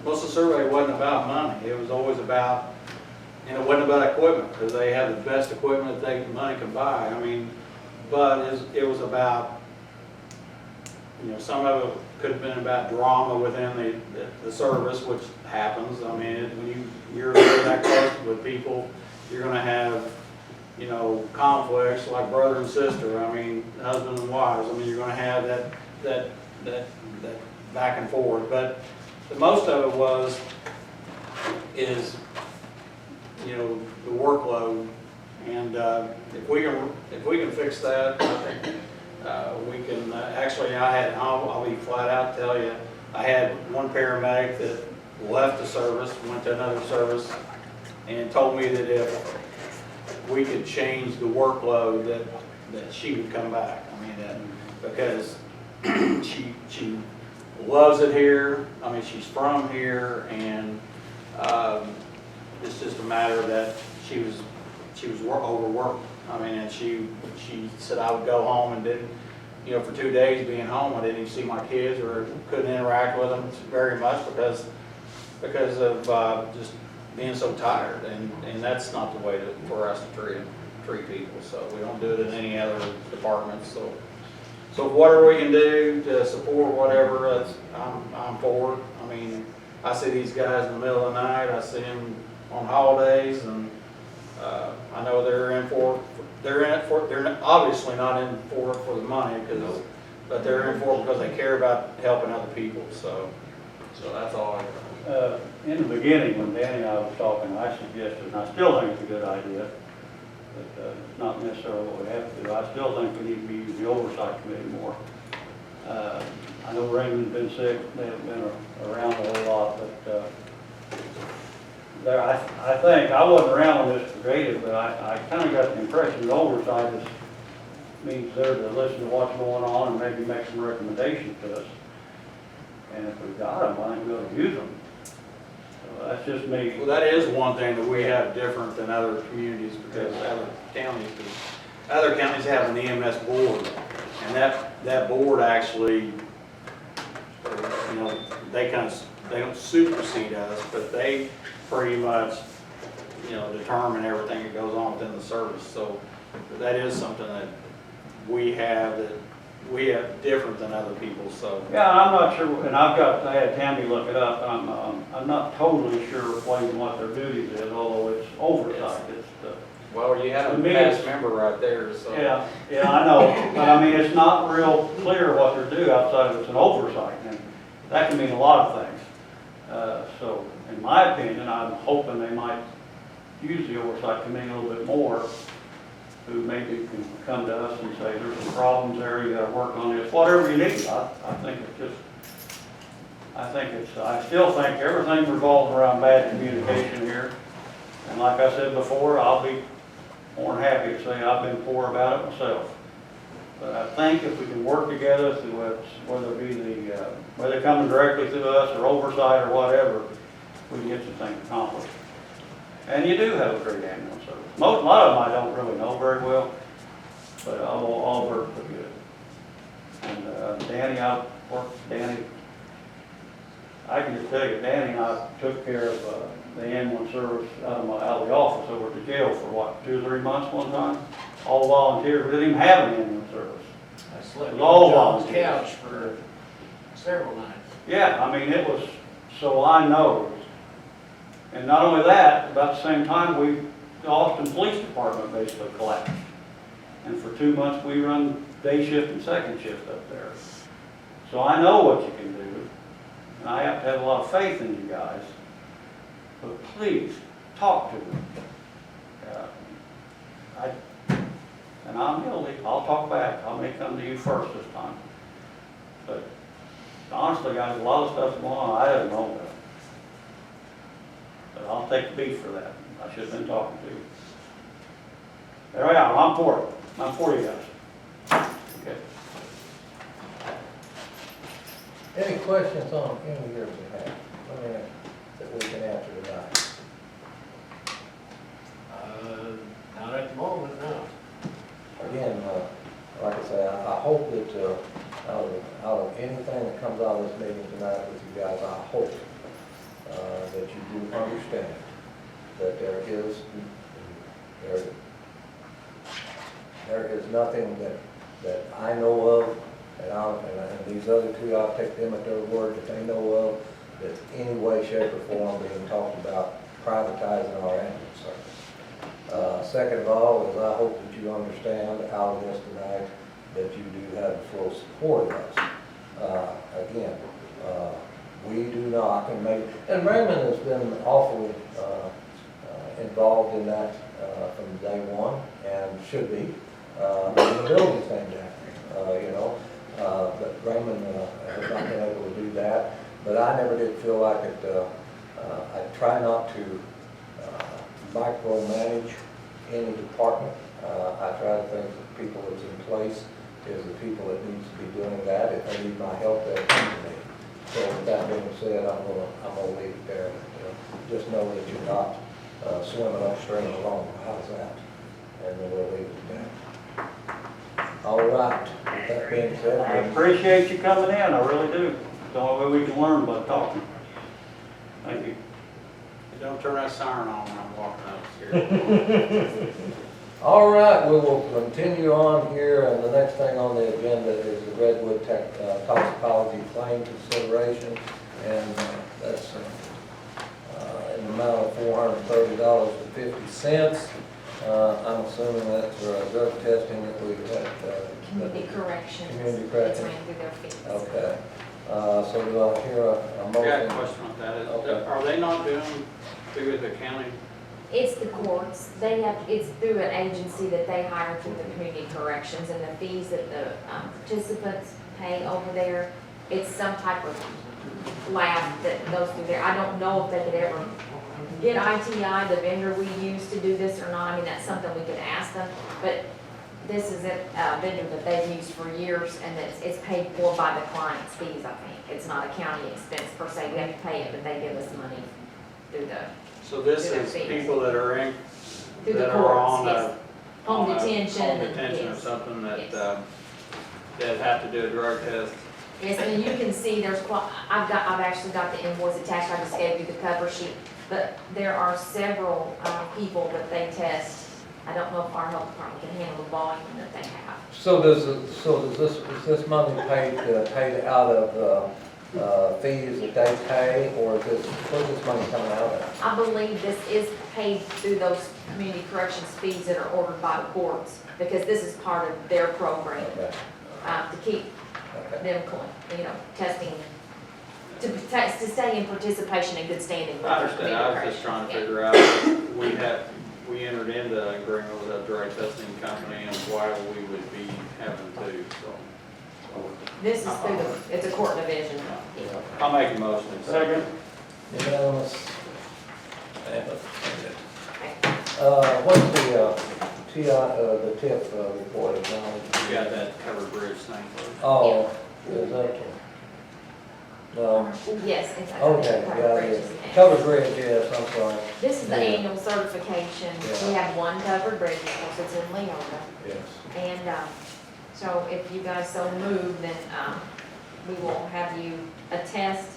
most of the survey wasn't about money. It was always about, and it wasn't about equipment, because they have the best equipment that money can buy. I mean, but it was about, you know, some of it could have been about drama within the service, which happens. I mean, when you're that close with people, you're going to have, you know, conflicts like brother and sister. I mean, husband and wives. I mean, you're going to have that back and forth. But the most of it is, you know, the workload. And if we can fix that, I think we can. Actually, I'll be flat out tell you, I had one paramedic that left the service, went to another service, and told me that if we could change the workload, that she would come back. I mean, because she loves it here. I mean, she's from here, and it's just a matter that she was overworked. I mean, and she said I would go home and didn't, you know, for 2 days being home, I didn't even see my kids or couldn't interact with them very much because of just being so tired, and that's not the way for us to treat people. So we don't do it in any other departments. So whatever we can do to support whatever, I'm for it. I mean, I see these guys in the middle of the night. I see them on holidays, and I know they're obviously not in for it for the money, but they're in for it because they care about helping other people. So that's all I got. In the beginning, when Danny and I was talking, I suggested, and I still think it's a good idea, but it's not necessarily what we have to do. I still think we need to be using the oversight committee more. I know Raymond's been sick, they haven't been around a whole lot, but I think, I wasn't around on this creative, but I kind of got the impression that oversight means they're to listen to what's going on and maybe make some recommendations to us. And if we've got them, I think we ought to use them. So that's just me. Well, that is one thing that we have different than other communities, because other counties have an EMS board, and that board actually, you know, they don't supersede us, but they pretty much, you know, determine everything that goes on within the service. So that is something that we have different than other people. So yeah, I'm not sure, and I had Tammy look it up. I'm not totally sure what their duties is, although it's oversight. well, you have a to me, past member right there. So yeah, I know, but I mean, it's not real clear what they're due outside of it's an oversight, and that can mean a lot of things. So, in my opinion, I'm hoping they might use the oversight committee a little bit more, who maybe can come to us and say, there's some problems there, you gotta work on this, whatever you need. I still think everything revolves around bad communication here. And like I said before, I'll be more than happy to say I've been poor about it myself. But I think if we can work together through whether it be whether coming directly through us or oversight or whatever, we can get some things accomplished. And you do have a great ambulance service. A lot of them I don't really know very well, but all work pretty good. And Danny, I can just tell you, Danny and I took care of the ambulance service out of the office over at the jail for what, 2 or 3 months one time? All volunteers. We didn't even have an ambulance service. I slept It was all on John's volunteers. couch for several nights. Yeah, I mean, it was, so I know. And not only that, about the same time, the Austin Police Department basically collapsed. And for 2 months, we run day shift and second shift up there. So I know what you can do, and I have to have a lot of faith in you guys. But please, talk to them. And I'm guilty, I'll talk back. I may come to you first this time. But honestly, guys, a lot of stuff's going on I didn't know about. But I'll take the beef for that. I should have been talking to you. There we are, I'm for it. I'm for you guys. Okay. Any questions on any of yours we have? I mean, that we can answer tonight? Not at the moment, no. Again, like I say, I hope that out of anything that comes out of this meeting tonight with you guys, I hope that you do understand that there is nothing that I know of, and these other two, I'll take them at their word, that they know of, that's any way, shape, or form being talked about privatizing our ambulance service. Second of all, is I hope that you understand out of this tonight that you do have the full support of us. Again, we do not, and Raymond has been awfully involved in that from day one, and should be. The building's named after him, but Raymond has not been able to do that. But I never did feel like it, I try not to micromanage any department. I try to think that the people that's in place is the people that needs to be doing that. If they need my help, they'll come to me. So with that being said, I'm gonna leave it there. Just know that you're not swimming upstream alone. How's that? And then we'll leave it there. All right. With that being said, I appreciate you coming in, I really do. It's the only way we can learn by talking. Thank you. Don't turn that siren on when I'm walking upstairs. all right, we will continue on here, and the next thing on the agenda is the Redwood toxicology claim consideration, and that's in the amount of $430.50. I'm assuming that's drug testing that we had. Community corrections. Community It's corrections. ran through their fees. Okay. So do I hear a I got a motion? question on that. Okay. Are they not doing through the county? It's the courts, they have, it's through an agency that they hire through the community corrections, and the fees that the participants pay over there, it's some type of lab that goes through there. I don't know if they could ever get ITI, the vendor we use to do this or not. I mean, that's something we could ask them, but this is a vendor that they've used for years, and it's paid for by the client's fees, I think. It's not a county expense per se, we have to pay it, but they give us money through the So this Through their is fees. people that are in, Through the that are on courts, a. yes. Home on a detention. Home detention or Yes. something that, Yes. that have to do a drug test. Yes, and you can see there's quite, I've actually got the invoice attached, I just gave you the cover sheet, but there are several people that they test. I don't know if our health department can handle the volume that they have. So is this money paid out of fees that they pay, or is where's this money coming out of? I believe this is paid through those community corrections fees that are ordered by the courts, because this is part of their program, Okay, to keep okay. them, testing, to stay in participation and good standing with I the understand, community I was just trying to corrections. figure out, we entered into an agreement with a drug testing company and why we would be having to, so. This is through the, it's a court division. Yeah. I'll make a motion. Second. Unanimous. What's the TIF report acknowledged? You got that covered bridge thing first. Oh, is that? No. Yes, it's. Okay, got it. Covered bridge, yes, I'm sorry. This is the Yeah. annual certification. Yeah. We have one covered bridge, of course, it's in Leona. Yes. And, so if you guys so move, then, we will have you attest,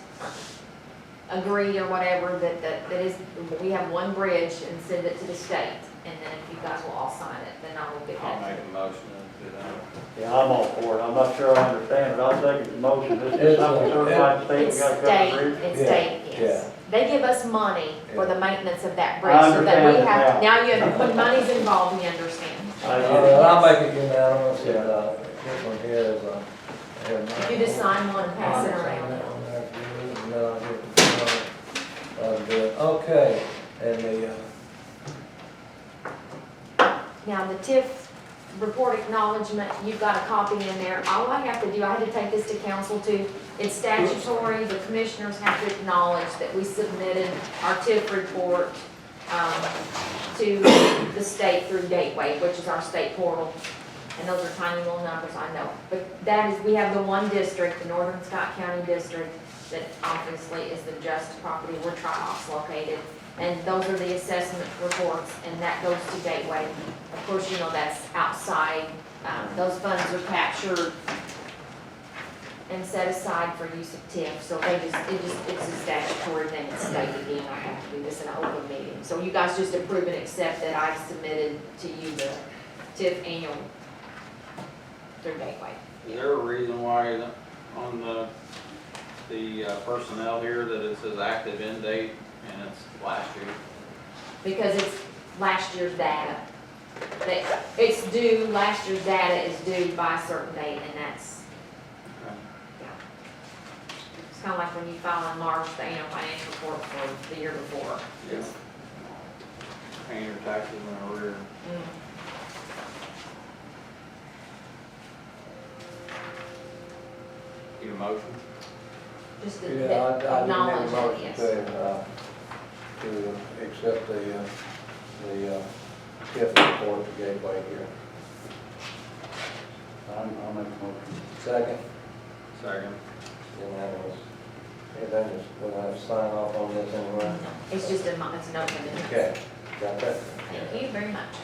agree or whatever, that is, we have one bridge and send it to the state. And then if you guys will all sign it, then I will get I'll that. make a motion to do that. Yeah, I'm all for it. I'm not sure I understand it. I'll second the motion. This is something certified state, It's we got to state, cover bridge. it's Yeah, state, yes. They give us money for the maintenance of that bridge, I so that we understand have, now. when money's involved, we understand. I All right, I'll make it unanimous, and this one here is You just sign one and pass it Sign around. that one there, good, and then I'll get the good. Okay, and Now, the TIF report acknowledgement, you've got a copy in there. All I have to do, I had to take this to council too. It's statutory, the commissioners have to acknowledge that we submitted our TIF report to the state through Gateway, which is our state portal. And those are tiny little numbers, I know. But that is, we have the one district, the Northern Scott County District, that obviously is the just property where Tri-Ops located. And those are the assessment reports, and that goes to Gateway. Of course, you know, that's outside. Those funds are captured and set aside for use of TIF. So it's a statutory thing. It's stated again, I have to do this in an open meeting. So you guys just approve and accept that I submitted to you the TIF annual through Gateway. Is there a reason why on the personnel here that it says active end date and it's last year? Because it's last year's data. It's due, last year's data is due by a certain date, and that's, yeah. It's kind of like when you file in March, the annual financial report for the year before. Yeah. Paying your taxes in arrear. Need a motion? Just Yeah, I to do need a acknowledge it, motion yes. to accept the TIF report to Gateway here. I'll make a motion. Second, Second. unanimous. Anything, we're gonna have to sign off on this anyway? It's just it's an open meeting. Okay, got that? Thank you very much.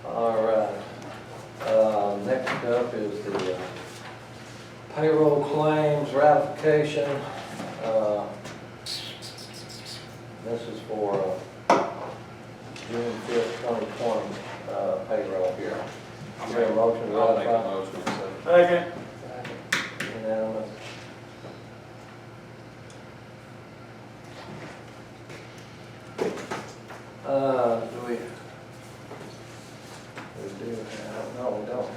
All right. Next up is the payroll claims ratification. This is for June 5th, 2020 payroll here. Is there a motion to I'll make a ratify? motion. Second. Unanimous. Do we do have, no, we don't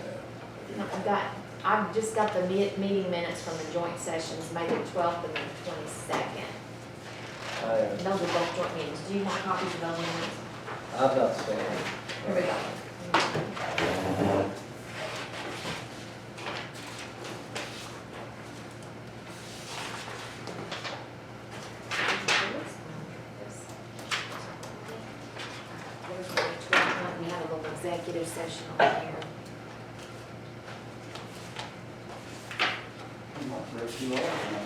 have. I've just got the meeting minutes from the joint sessions, May the 12th and the 22nd. Those are both joint meetings. Do you want copies of those minutes? I've not seen it. Here we go. There's the 12th one. We have a little executive session on here. We want for 2 hours, and I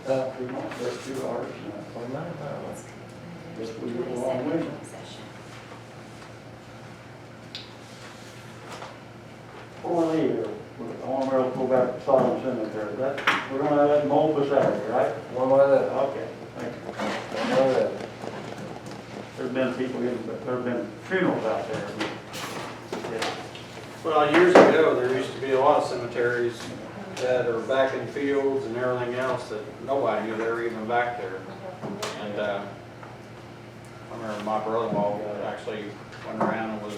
thought, we want for 2 hours, and I thought, Let's Yes, we do will, 22nd wait. joint session. before we leave here, I want to go back to Solomon Cemetery. We're gonna have that mobile Saturday, right? One more there. Okay, thank you. One more there. There's been there've been funerals out there. Yeah. Well, years ago, there used to be a lot of cemeteries that are back in fields and everything else that nobody knew they were even back there. And I remember my brother-in-law actually went around and was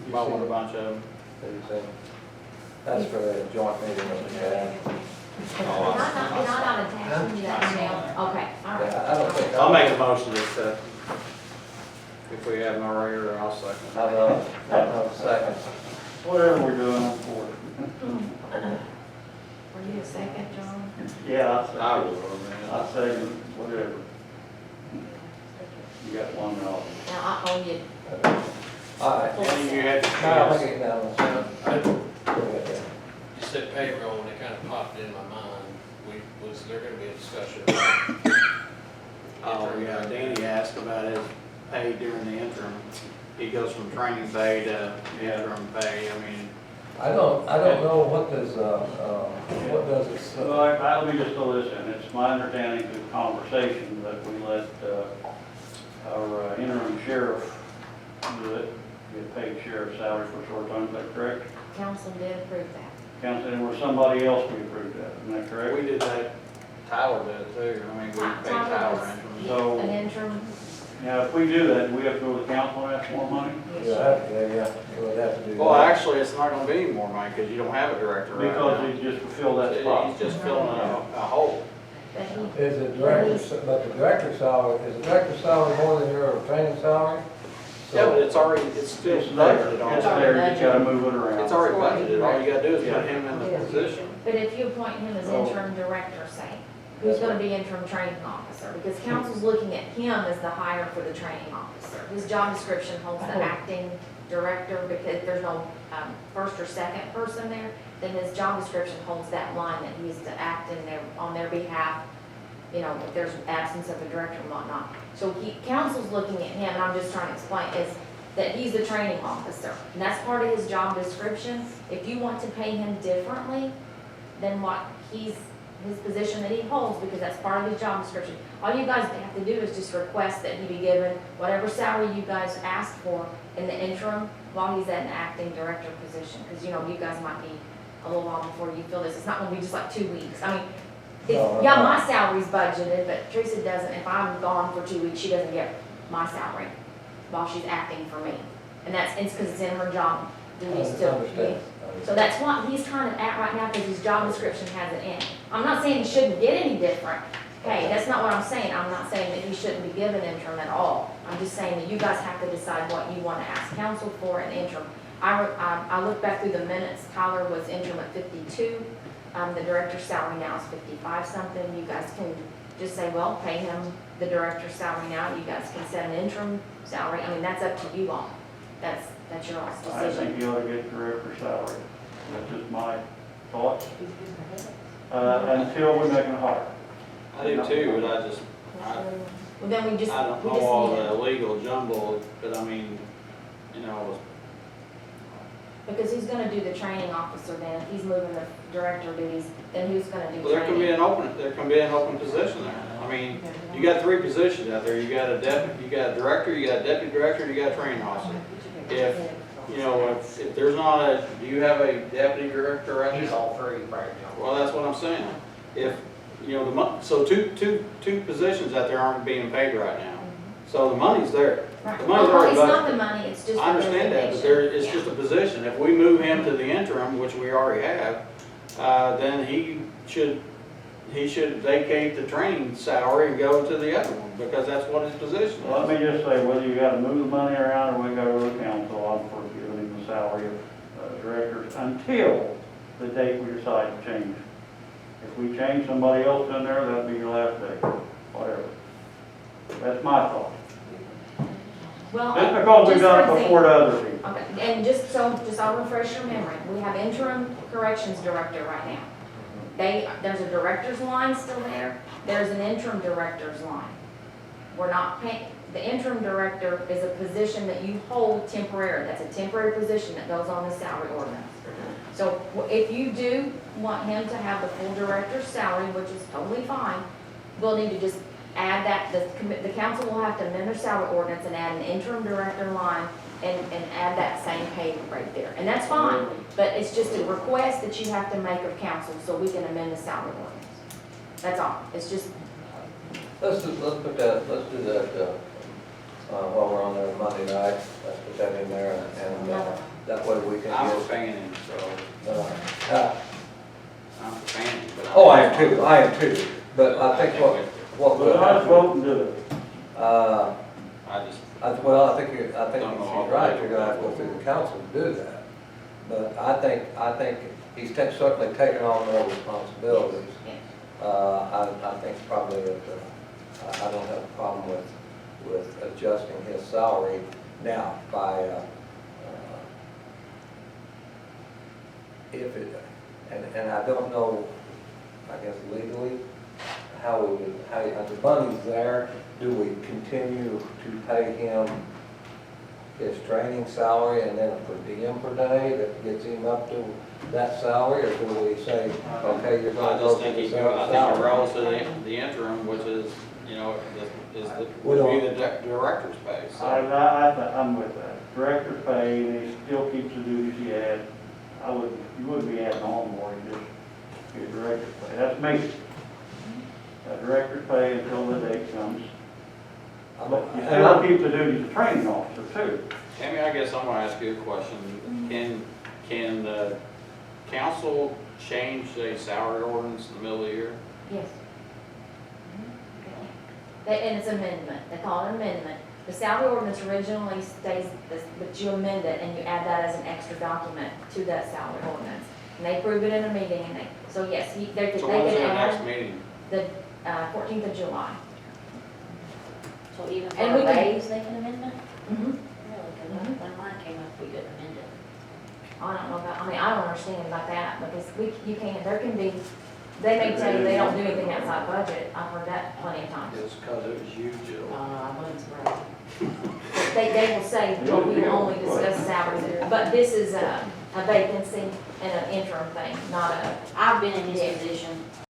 mowing a bunch of them. That's for the joint meeting that we had. Did I not attach you that email? Okay, all right. Yeah, I don't think. I'll make a motion to accept. If we have no right, I'll second. I don't second. Whatever we're doing on board. Were you a second, John? Yeah, I I will, say whatever. You got one now. Now, I owe you. All right. And you had to Now, choose. look at that. You said payroll, and it kind of popped in my mind. Was there going to be a discussion about? Oh, yeah, Danny asked about his pay during the interim. He goes from training pay to interim pay, I mean. I don't know what does it, Well, let me just throw this in. It's my understanding through conversation that we let our interim sheriff do it, get paid sheriff's salary for short time, is that correct? Council did approve that. Council, and was somebody else we approved that, isn't that correct? We did that, Tyler did it too, I mean, we paid Tyler interim. So- An interim, Now, if we do that, do we have to go to the council and ask more money? you would have to do that. Well, actually, it's not gonna be any more money, because you don't have a director right Because now. he just fulfilled that spot. He's just filling a hole. but he, Is the director's, but the director's salary, is the director's salary more than your training salary? Yeah, but it's already, it's still It's there, budgeted on. it's there, you just gotta move it around. It's already budgeted, all you gotta do is put him in the position. But if you appoint him as interim director, say, who's gonna be interim training officer? Because council's looking at him as the hire for the training officer. His job description holds the acting director, because there's no first or second person there, then his job description holds that line that he's to act in their, on their behalf, you know, if there's absence of a director and whatnot. So council's looking at him, and I'm just trying to explain, is that he's the training officer, and that's part of his job description. If you want to pay him differently than what his position that he holds, because that's part of his job description, all you guys have to do is just request that he be given whatever salary you guys asked for in the interim while he's at an acting director position, because, you know, you guys might be a little while before you feel this. It's not gonna be just like 2 weeks. I mean, yeah, my salary's budgeted, but Teresa doesn't, if I'm gone for 2 weeks, she doesn't get my salary while she's acting for me. And it's because it's in her job duties too. Understand. So that's what he's kind of at right now, because his job description has it in. I'm not saying he shouldn't get any different. Hey, that's not what I'm saying. I'm not saying that he shouldn't be given interim at all. I'm just saying that you guys have to decide what you want to ask council for an interim. I looked back through the minutes. Tyler was interim at 52. The director's salary now is 55 something. You guys can just say, well, pay him the director's salary now. You guys can set an interim salary. I mean, that's up to you all. That's your all's I decision. think you ought to get director salary. That's just my thoughts. Until we make a hire. I do too, but Well, then we just I don't know need all it. the legal jumble, but I mean, you know, Because who's gonna do the training officer then? If he's moving the director duties, then who's gonna do well, there can be training? there can be an open position there. I mean, you got 3 positions out there. You got a deputy, you got a director, you got a deputy director, and you got a training officer. If, you know, if there's not do you have a deputy director right now? He's all three right now. Well, that's what I'm saying. If, you know, so two positions out there aren't being paid right now. So the money's there. Right. The money's Well, already it's not budgeted. the money, it's just. I the understand that, but designation. it's Yeah. just a position. If we move him to the interim, which we already have, then he should vacate the training salary and go to the other one, because that's what his position Let is. me just say, whether you gotta move the money around or we go to the council, I'm for giving him the salary of directors until the date we decide to change. If we change somebody else in there, that'll be your last day, whatever. That's my thought. Well, Just because we've just done for it before to other people. Okay, and just I'll refresh your memory, we have interim corrections director right now. There's a director's line still there, there's an interim director's line. We're not paying, the interim director is a position that you hold temporary, that's a temporary position that goes on the salary ordinance. So if you do want him to have the full director's salary, which is totally fine, we'll need to just add that, the council will have to amend their salary ordinance and add an interim director line and add that same pay right there. And that's fine, but it's just a request that you have to make of council so we can amend the salary ordinance. That's all. It's just, Let's do that, while we're on there Monday night, let's put that in there, and that way we can I'm a get, fan, so I'm a fan. But oh, I am too, but I think what But will let's happen, vote and do it. I just, I think she's right, you're gonna have to go through the council to do that. But I think he's certainly taken on more responsibilities. I think probably that, I don't have a problem with adjusting his salary now by, if it, and I don't know, I guess legally, how the money's there, do we continue to pay him his training salary and then a per diem per day that gets him up to that salary, or do we say, okay, you're I gonna go just to think the he, same I think salary? he rolls to the interim, which is, you know, We don't- would be the director's pay, so. I'm with that. Director's pay, and he still keeps the duties he had. You wouldn't be adding on more, you just get director's pay. That's me. Director's pay until the date comes. But you still keep the duties of training officer too. Tammy, I guess I'm gonna ask you a question. Can the council change a salary ordinance in the middle of the year? yes. And it's amendment, they call it amendment. The salary ordinance originally stays, but you amend it and you add that as an extra document to that salary ordinance. And they approve it in a meeting and so yes, they So can when's our next add meeting? the 14th of July. So even for And we a can- raise, they can amend it? Mm-hmm. Really? 'Cause when mine came up, we couldn't amend it. I don't know about, I mean, I don't understand about that because you can't, there can be, they may tell you they don't do anything outside budget. I've heard that plenty of times. It's because it was you, Jill. I wasn't surprised. They will say, well, we will only discuss salaries, but this is a vacancy and an interim thing, not a, I've been in his position